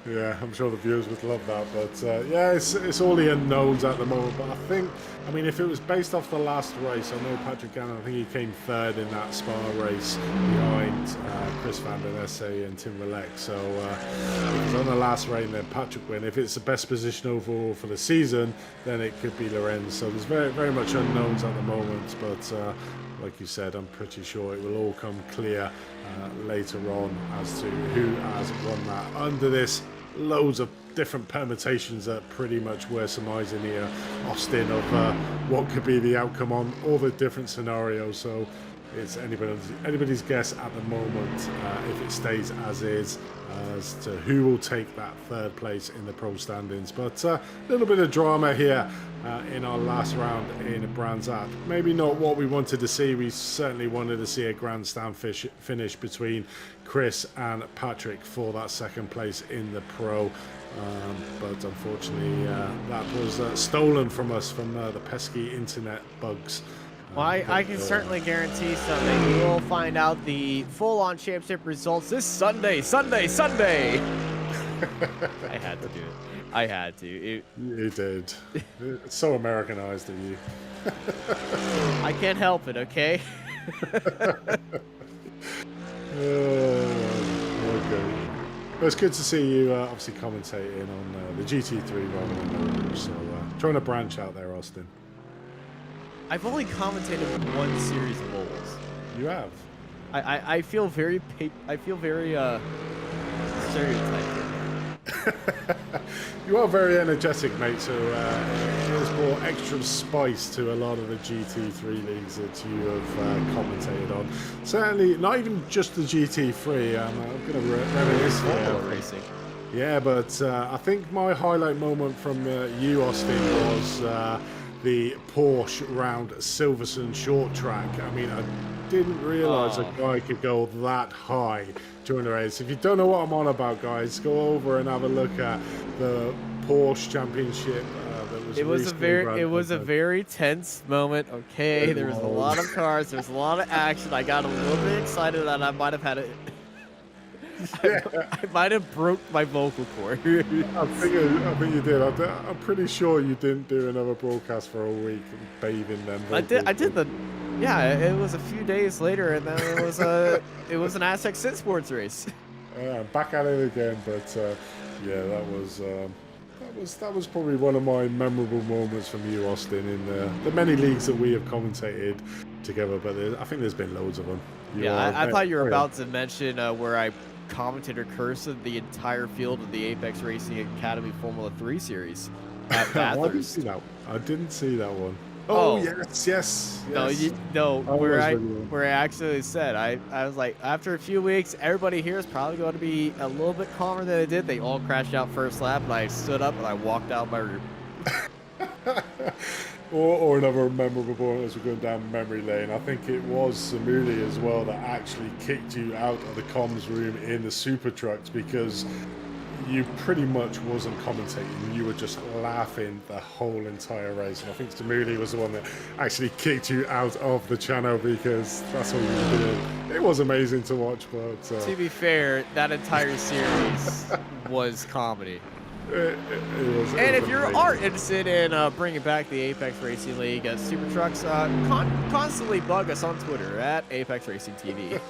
Yeah, I'm sure the viewers would love that. But yeah, it's all the unknowns at the moment. But I mean, if it was based off the last race, I know Patrick Gannon, I think he came third in that Spa race behind Chris Vanden and Tim Roulette. So if it's on the last race, then Patrick win. If it's the best position overall for the season, then it could be Lorenz. So there's very, very much unknowns at the moment. But like you said, I'm pretty sure it will all come clear later on as to who has won that. Under this, loads of different permutations that pretty much we're surmising here, Austin, of what could be the outcome on all the different scenarios. So it's anybody's guess at the moment if it stays as is, as to who will take that third place in the pro standings. But a little bit of drama here in our last round in Brands Hatch. Maybe not what we wanted to see. We certainly wanted to see a grandstand finish between Chris and Patrick for that second place in the pro. But unfortunately that was stolen from us from the pesky internet bugs. Well, I can certainly guarantee something. We will find out the full-on championship results this Sunday. I had to do it. I had to. You did. It's so Americanized of you. I can't help it, okay? Okay. Well, it's good to see you obviously commentating on the GT3 rather than the Rouge. So trying to branch out there, Austin. I've only commentated one series of bowls. You have. I feel very stereotyped. You are very energetic, mate. So it has brought extra spice to a lot of the GT3 leagues that you have commentated on. Certainly, not even just the GT3. I'm going to reminisce here. Racing. Yeah, but I think my highlight moment from you, Austin, was the Porsche round Silverstone short track. I mean, I didn't realise a guy could go that high during the race. If you don't know what I'm on about, guys, go over and have a look at the Porsche Championship. It was a very tense moment. Okay, there was a lot of cars. There was a lot of action. I got a little bit excited that I might have had it. I might have broke my vocal cord. I think you did. I'm pretty sure you didn't do another broadcast for a week bathing them. I did the. Yeah, it was a few days later, and then it was an Asetek SimSports race. Back at it again, but yeah, that was probably one of my memorable moments from you, Austin, in the many leagues that we have commentated together. But I think there's been loads of them. I thought you were about to mention where I commentator cursed the entire field of the Apex Racing Academy Formula 3 series at Bathurst. I didn't see that one. Oh, yes. Where I actually said, I was like, after a few weeks, everybody here is probably going to be a little bit calmer than they did. They all crashed out first lap, and I stood up and I walked out my room. Or another memorable moment as we're going down memory lane. I think it was Samuli as well that actually kicked you out of the comms room in the super trucks because you pretty much wasn't commentating. You were just laughing the whole entire race. And I think Samuli was the one that actually kicked you out of the channel because that's what you were doing. It was amazing to watch, but to be fair, that entire series was comedy. It was if you amazing. are interested in bringing back the Apex Racing League Super Trucks, constantly bug us on Twitter at Apex Racing TV.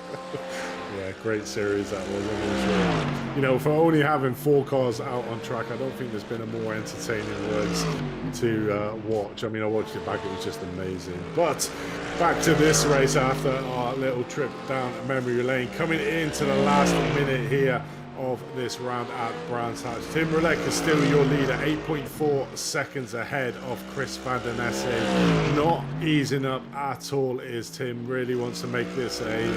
Yeah, great series that was. Sure. You know, for only having 4 cars out on track, I don't think there's been a more entertaining race to watch. I mean, I watched it back; it was just amazing. But back to this race after our little trip down memory lane, coming into the last minute here of this round at Brands Hatch. Tim Roulette is still your leader, 8.4 seconds ahead of Chris Vanden. Not easing up at all is Tim. Really wants to make this a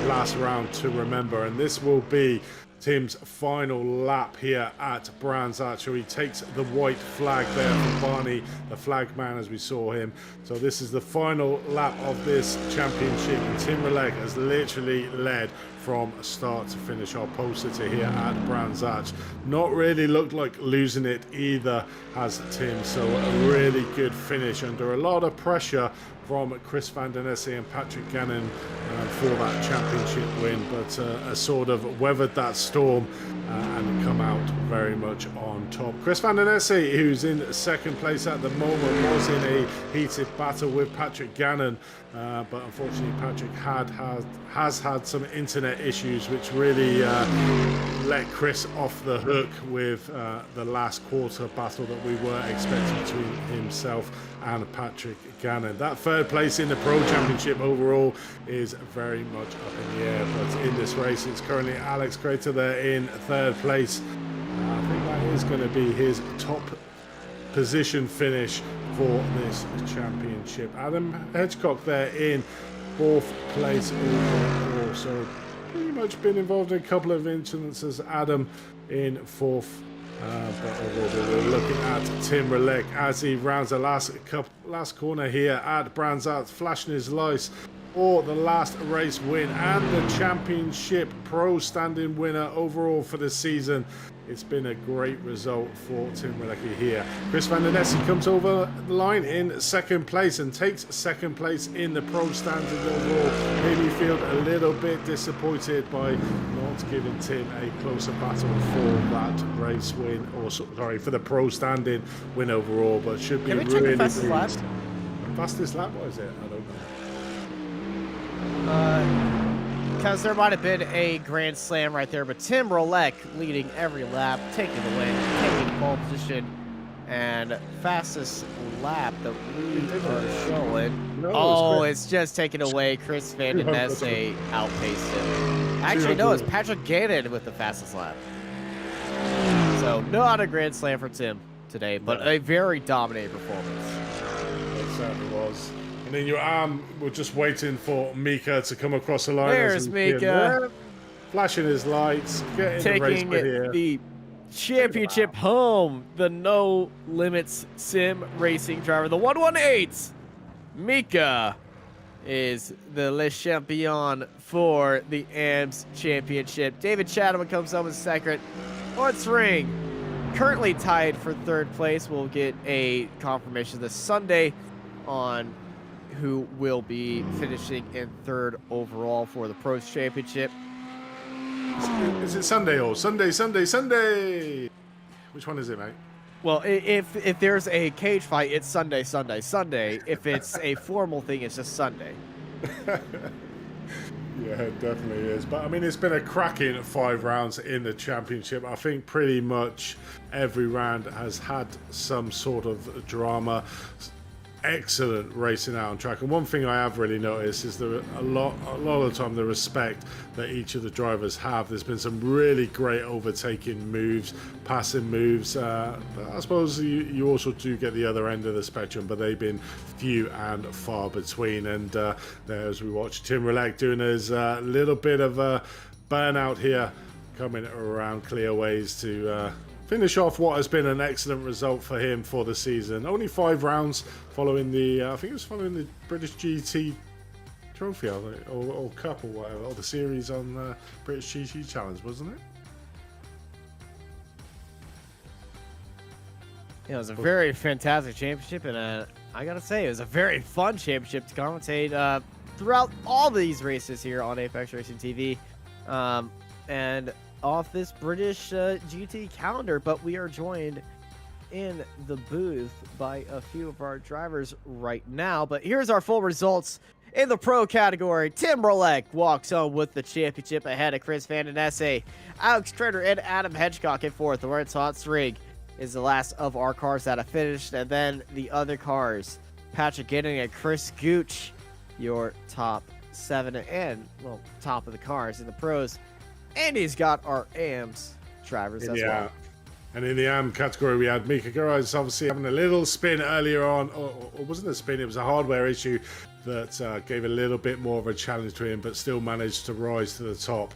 last round to remember, and this will be Tim's final lap here at Brands Hatch. He takes the white flag there from Barney, the flag man, as we saw him. So this is the final lap of this championship, and Tim Roulette has literally led from start to finish. I'll post it here at Brands Hatch. Not really looked like losing it either, has Tim. So a really good finish under a lot of pressure from Chris Vanden and Patrick Gannon for that championship win, but sort of weathered that storm and come out very much on top. Chris Vanden, who's in second place at the moment, was in a heated battle with Patrick Gannon, but unfortunately Patrick has had some internet issues which really let Chris off the hook with the last quarter battle that we were expecting between himself and Patrick Gannon. That third place in the Pro Championship overall is very much up in the air, but in this race it's currently Alex Crater there in third place. I think that is going to be his top position finish for this championship. Adam Hedgecock there in fourth place overall, so pretty much been involved in a couple of incidences. Adam in fourth. But overall, we're looking at Tim Roulette as he rounds the last corner here at Brands Hatch, flashing his lights for the last race win and the championship pro standing winner overall for the season. It's been a great result for Tim Roulette here. Chris Vanden comes over the line in second place and takes second place in the pro standings overall. Maybe feel a little bit disappointed by not giving Tim a closer battle for that race win, or sorry, for the pro standing win overall, but should be really fastest lap? Fastest lap, what is it? I don't know. Because there might have been a grand slam right there, but Tim Roulette leading every lap, taking the win, taking pole position, and fastest lap that we are showing. No, it's just taken away. Chris Vanden outpaced him. Actually, no, it's Patrick Gannon with the fastest lap. So, not a grand slam for Tim today, but a very dominating performance. It certainly was. And then your arm, we're just waiting for Mika to come across the line. There's Mika. Flashing his lights, getting taking the race here. The championship home. The No Limits Sim Racing driver, the 118. Mika is the Le Champion for the AMS Championship. David Chatham comes up with second. Let's ring. Currently tied for third place. We'll get a confirmation this Sunday on who will be finishing in third overall for the Pros Championship. Is it Sunday or Sunday? Which one is it, mate? Well, if there's a cage fight, it's Sunday. If it's a formal thing, it's just Sunday. Yeah, it definitely is. But I mean, it's been a cracking 5 rounds in the championship. I think pretty much every round has had some sort of drama. Excellent racing out on track, and one thing I have really noticed is there a lot of the time the respect that each of the drivers have. There's been some really great overtaking moves, passing moves. I suppose you also do get the other end of the spectrum, but they've been few and far between. And there, as we watch Tim Roulette doing his little bit of a burnout here, coming around clearways to finish off what has been an excellent result for him for the season. Only 5 rounds following the, I think it was following the British GT trophy or cup or whatever, or the series on the British GT Challenge, wasn't it? Yeah, it was a very fantastic championship, and I gotta say, it was a very fun championship to commentate throughout all these races here on Apex Racing TV. And off this British GT calendar, but we are joined in the booth by a few of our drivers right now. But here's our full results in the pro category. Tim Roulette walks home with the championship ahead of Chris Vanden, Alex Trader, and Adam Hedgecock in fourth. The Lawrence Hot Rig is the last of our cars that have finished, and then the other cars, Patrick Gannon and Chris Gooch, your top 7 and, well, top of the cars in the pros. And he's got our AMS drivers as well. And in the AM category, we had Mika Garage obviously having a little spin earlier on, or wasn't a spin, it was a hardware issue that gave a little bit more of a challenge to him, but still managed to rise to the top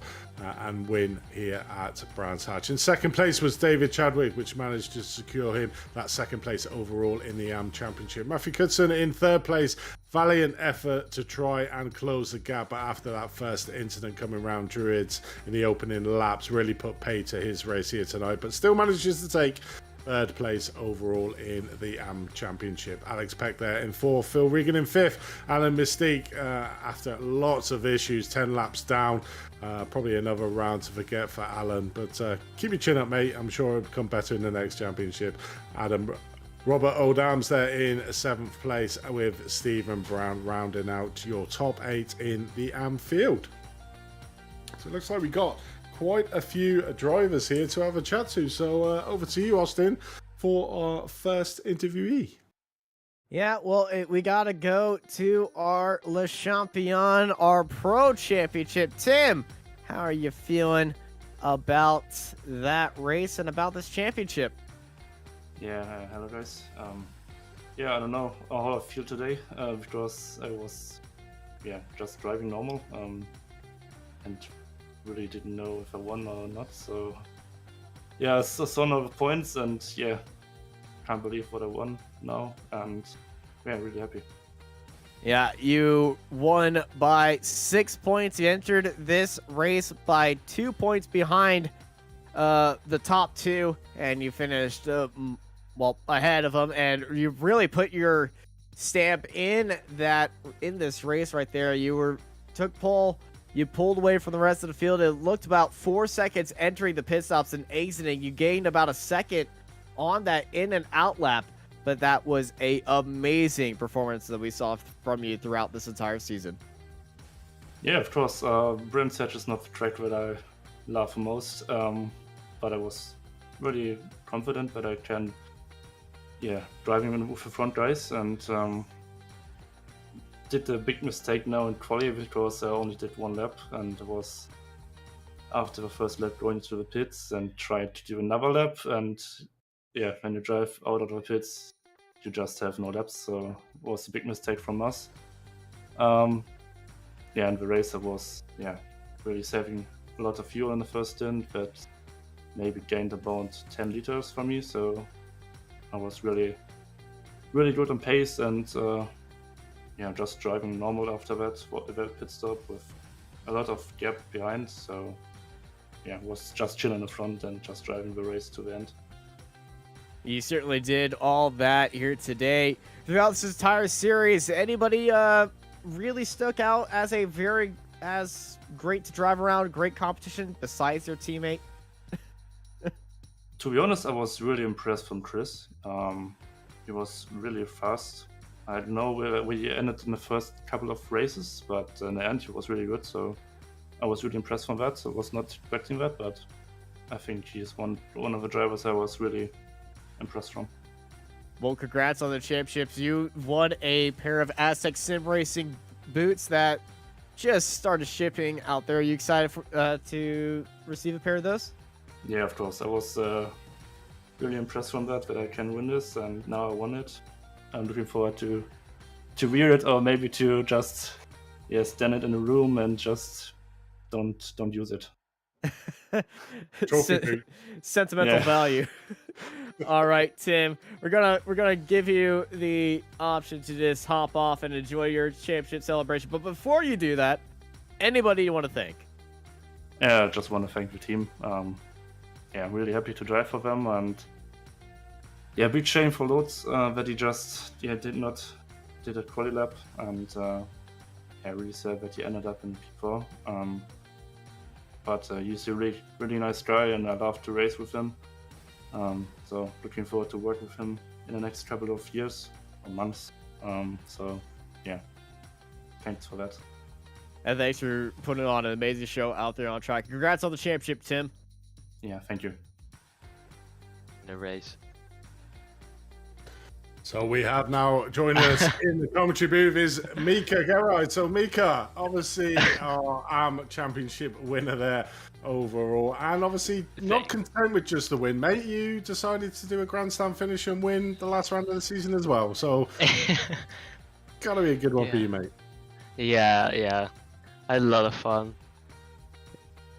and win here at Brands Hatch. In second place was David Chadwick, which managed to secure him that second place overall in the AM Championship. Matthew Cudson in third place. Valiant effort to try and close the gap, but after that first incident coming around Druids in the opening laps really put pay to his race here tonight, but still manages to take third place overall in the AM Championship. Alex Peck there in fourth, Phil Regan in fifth, Alan Mystique after lots of issues, 10 laps down. Probably another round to forget for Alan, but keep your chin up, mate. I'm sure it'll become better in the next championship. Robert Oldham's there in 7th place, with Stephen Brown rounding out your top 8 in the AM field. So it looks like we got quite a few drivers here to have a chat to. So over to you, Austin, for our first interviewee. Yeah, well, we got to go to our Le Champion, our Pro Championship. Tim, how are you feeling about that race and about this championship? Yeah, hello guys. Yeah, I don't know how I feel today because I was just driving normal and really didn't know if I won or not. So yeah, I saw no points and yeah, can't believe what I won now, and yeah, really happy. Yeah, you won by 6 points. You entered this race by 2 points behind the top two, and you finished ahead of them, and you really put your stamp in this race right there. You took pole. You pulled away from the rest of the field. It looked about 4 seconds entering the pit stops and exiting. You gained about a second on that in and out lap, but that was a amazing performance that we saw from you throughout this entire season. Yeah, of course. Brent Sedge is not the track that I love most, but I was really confident that I can, driving with the front guys, and did a big mistake now in quali because I only did 1 lap, and it was after the first lap going to the pits and tried to do another lap, and yeah, when you drive out of the pits, you just have no laps, so it was a big mistake from us. And the racer was really saving a lot of fuel in the first stint, but maybe gained about 10 liters from me, so I was really good on pace, and just driving normal after that pit stop with a lot of gap behind, so was just chilling in the front and just driving the race to the end. You certainly did all that here today. Throughout this entire series, anybody really stuck out as as great to drive around, great competition besides your teammate? To be honest, I was really impressed from Chris. He was really fast. I don't know where we ended in the first couple of races, but in the end he was really good, so I was really impressed from that. So I was not expecting that, but I think he is one of the drivers I was really impressed from. Well, congrats on the championships. You won a pair of Asetek Sim Racing boots that just started shipping out there. Are you excited to receive a pair of those? Yeah, of course. I was really impressed from that I can win this, and now I won it. I'm looking forward to wear it, or maybe to just stand it in a room and just don't use it. Sentimental value. All right, Tim, we're gonna give you the option to just hop off and enjoy your championship celebration. But before you do that, anybody you want to thank? Yeah, I just want to thank the team. I'm really happy to drive for them, and big shame for Lutz that he just did a quali lap, and really sad that he ended up in P4. But he's a really, really nice guy, and I love to race with him. So looking forward to work with him in the next couple of years or months. Thanks for that. And thanks for putting on an amazing show out there on track. Congrats on the championship, Tim. Yeah, thank you. The race. So we have now joining us in the commentary booth is Mika Gerard. So Mika, obviously our AM Championship winner there overall, and obviously not content with just the win, mate. You decided to do a grandstand finish and win the last round of the season as well. So gotta be a good one for you, mate. Yeah, I had a lot of fun.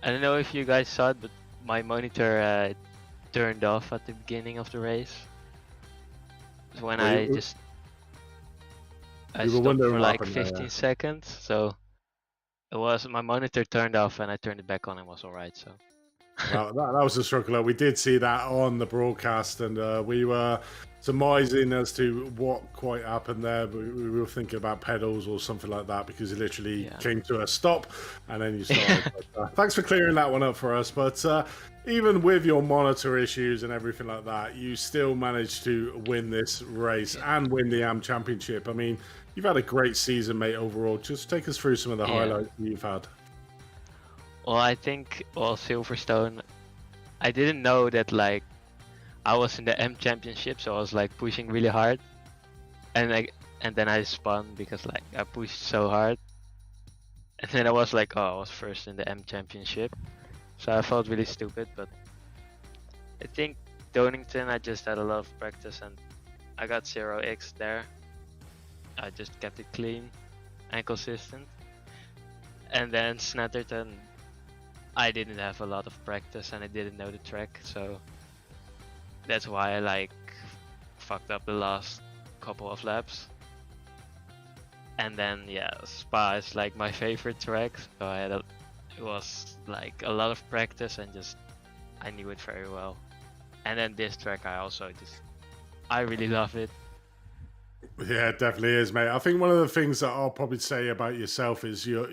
I don't know if you guys saw it, but my monitor turned off at the beginning of the race. When I stopped for like 15 seconds, so it was my monitor turned off and I turned it back on and was alright. So That was a struggle. We did see that on the broadcast, and we were surmising as to what quite happened there. We were thinking about pedals or something like that because it literally came to a stop, and then you started. Thanks for clearing that one up for us. But even with your monitor issues and everything like that, you still managed to win this race and win the AM Championship. I mean, you've had a great season, mate, overall. Just take us through some of the highlights that you've had. Well, I think, Silverstone, I didn't know that, like, I was in the M Championship, so I was, like, pushing really hard. And then I spun because, like, I pushed so hard. And then I was like, oh, I was first in the M Championship. So I felt really stupid, but I think Donington, I just had a lot of practice and I got 0x there. I just kept it clean and consistent. And then Snetterton, I didn't have a lot of practice and I didn't know the track, so that's why I like fucked up the last couple of laps. And then Spa is like my favorite track, so it was like a lot of practice and just I knew it very well. And then this track I really love it. Yeah, it definitely is, mate. I think one of the things that I'll probably say about yourself is you're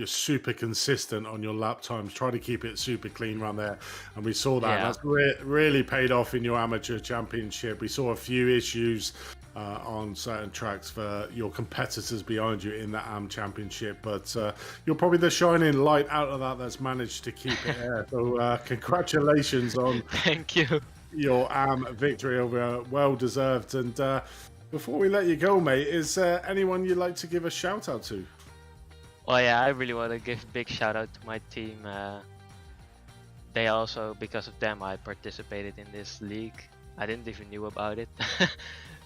super consistent on your lap times. Try to keep it super clean around there, and we saw that. Yeah. That's really paid off in your amateur championship. We saw a few issues on certain tracks for your competitors behind you in the AM championship, but you're probably the shining light out of that that's managed to keep it there. So congratulations on Thank you. your AM victory over well deserved. And before we let you go, mate, is there anyone you'd like to give a shout out to? Well, yeah, I really want to give a big shout out to my team. They also, because of them, I participated in this league. I didn't even knew about it.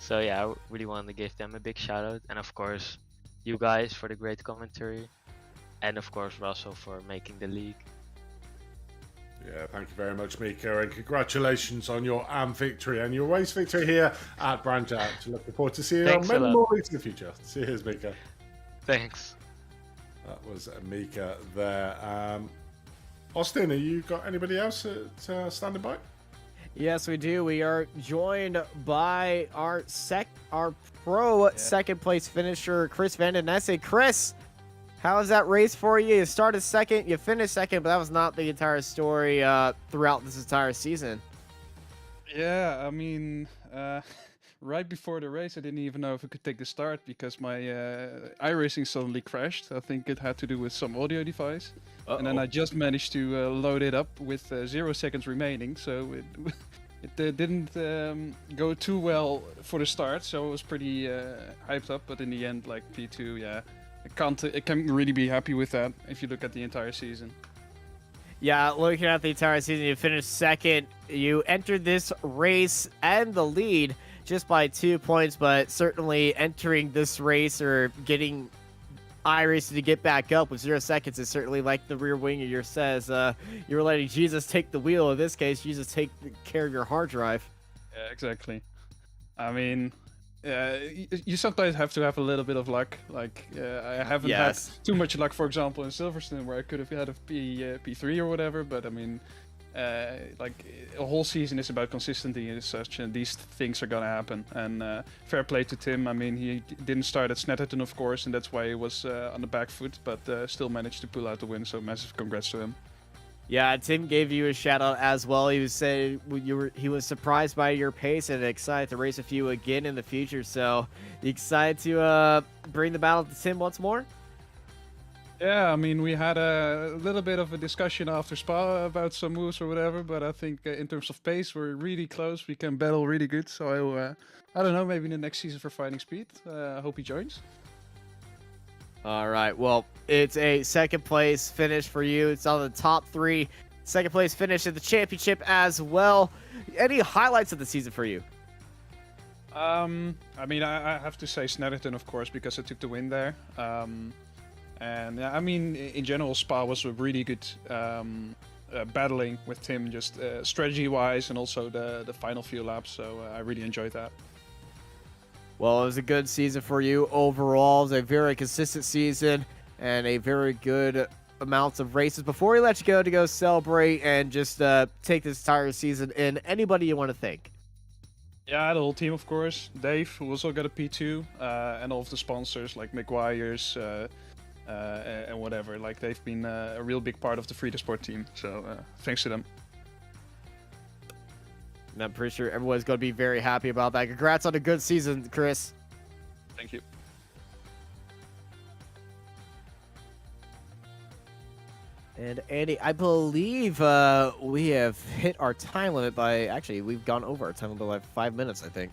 So yeah, I really want to give them a big shout out. And of course, you guys for the great commentary. And of course, Russell for making the league. Yeah, thank you very much, Mika, and congratulations on your AM victory and your race victory here at Branch Out. Looking forward to seeing you on many more weeks in the future. Cheers, Mika. Thanks. That was Mika there. Austin, have you got anybody else standing by? Yes, we do. We are joined by our pro second place finisher, Chris Vanden. I say, Chris, how was that race for you? You started second, you finished second, but that was not the entire story throughout this entire season. Yeah, I mean, right before the race, I didn't even know if I could take the start because my iRacing suddenly crashed. I think it had to do with some audio device. And then I just managed to load it up with 0 seconds remaining, so it didn't go too well for the start, so I was pretty hyped up, but in the end, like P2, yeah, I can't really be happy with that if you look at the entire season. Yeah, looking at the entire season, you finished second. You entered this race and the lead just by 2 points, but certainly entering this race or getting iRacing to get back up with 0 seconds is certainly like the rear wing of your says. You were letting Jesus take the wheel. In this case, Jesus take care of your hard drive. Yeah, exactly. I mean, you sometimes have to have a little bit of luck. Like, I haven't had too much luck, for example, in Silverstone, where I could have had a P3 or whatever, but I mean, like, a whole season is about consistency and such, and these things are gonna happen. And fair play to Tim. I mean, he didn't start at Snetterton, of course, and that's why he was on the back foot, but still managed to pull out the win, so massive congrats to him. Yeah, Tim gave you a shout out as well. He was saying he was surprised by your pace and excited to race with you again in the future. So, you excited to bring the battle to Tim once more? Yeah, I mean, we had a little bit of a discussion after Spa about some moves or whatever, but I think in terms of pace, we're really close. We can battle really good. So I don't know, maybe in the next season for Fighting Speed. I hope he joins. All right. Well, it's a second place finish for you. It's on the top 3. Second place finish in the championship as well. Any highlights of the season for you? I mean, I have to say Snetterton, of course, because I took the win there. And I mean, in general, Spa was a really good battling with Tim, just strategy-wise, and also the final few laps. So I really enjoyed that. Well, it was a good season for you overall. It was a very consistent season and a very good amounts of races before we let you go to go celebrate and just take this entire season in. Anybody you want to thank? Yeah, the whole team, of course. Dave, who also got a P2, and all of the sponsors like McGuire's and whatever. Like, they've been a real big part of the Free to Sport team. So thanks to them. And I'm pretty sure everyone's going to be very happy about that. Congrats on a good season, Chris. Thank you. And Andy, I believe we have hit our time limit by, actually, we've gone over our time limit by like 5 minutes, I think.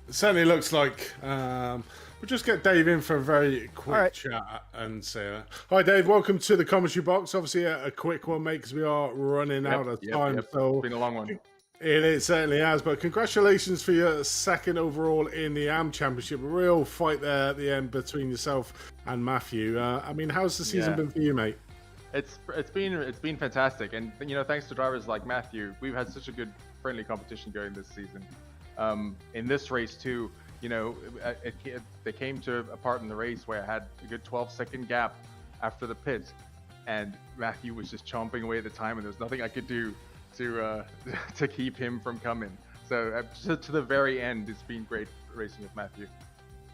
It certainly looks like we'll just get Dave in for a very quick right. chat and say that. Hi, Dave. Welcome to the commentary box. Obviously, a quick one, mate, because we are running out of time. So it's been a long one. It certainly has, but congratulations for your second overall in the AM Championship. A real fight there at the end between yourself and Matthew. I mean, how's the season been for you, mate? It's been fantastic, and thanks to drivers like Matthew, we've had such a good friendly competition going this season. In this race too, they came to a part in the race where I had a good 12-second gap after the pit, and Matthew was just chomping away at the time, and there was nothing I could do to keep him from coming. So to the very end, it's been great racing with Matthew.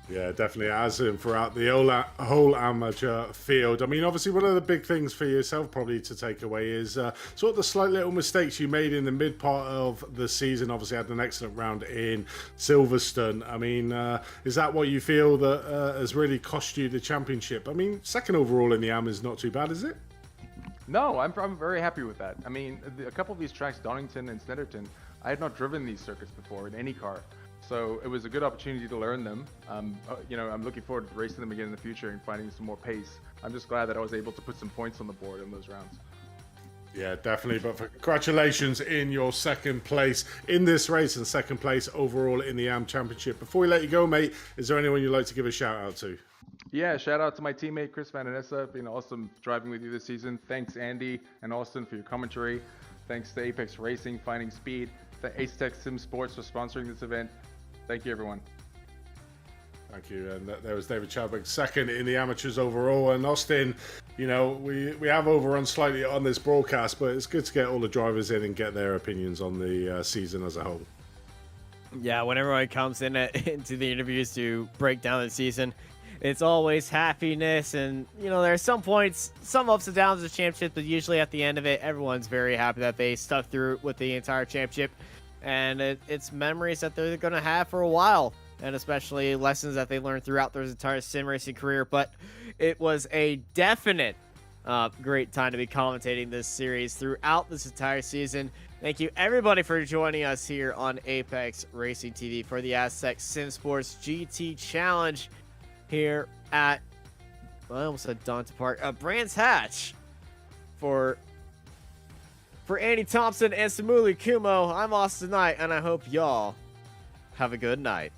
Yeah, definitely has him throughout the whole amateur field. I mean, obviously, one of the big things for yourself probably to take away is sort of the slight little mistakes you made in the mid part of the season. Obviously, had an excellent round in Silverstone. I mean, is that what you feel that has really cost you the championship? I mean, second overall in the AM is not too bad, is it? No, I'm very happy with that. I mean, a couple of these tracks, Donington and Snetterton, I had not driven these circuits before in any car. So it was a good opportunity to learn them. I'm looking forward to racing them again in the future and finding some more pace. I'm just glad that I was able to put some points on the board in those rounds. Yeah, definitely. But congratulations in your second place in this race and second place overall in the AM Championship. Before we let you go, mate, is there anyone you'd like to give a shout out to? Yeah, shout out to my teammate Chris Vanden. Been awesome driving with you this season. Thanks Andy and Austin for your commentary. Thanks to Apex Racing, Finding Speed, to Asetek SimSports for sponsoring this event. Thank you, everyone. Thank you. And there was David Chadwick, second in the amateurs overall. And Austin, we have overrun slightly on this broadcast, but it's good to get all the drivers in and get their opinions on the season as a whole. Yeah, when everyone comes into the interviews to break down the season, it's always happiness, and there are some points, some ups and downs of the championship, but usually at the end of it, everyone's very happy that they stuck through with the entire championship, and it's memories that they're going to have for a while, and especially lessons that they learned throughout their entire sim racing career. But it was a definite great time to be commentating this series throughout this entire season. Thank you everybody for joining us here on Apex Racing TV for the Asetek SimSports GT Challenge here at, I almost said Donta Park, Brands Hatch. For Andy Thompson and Samuli Kumo, I'm Austin Knight, and I hope y'all have a good night.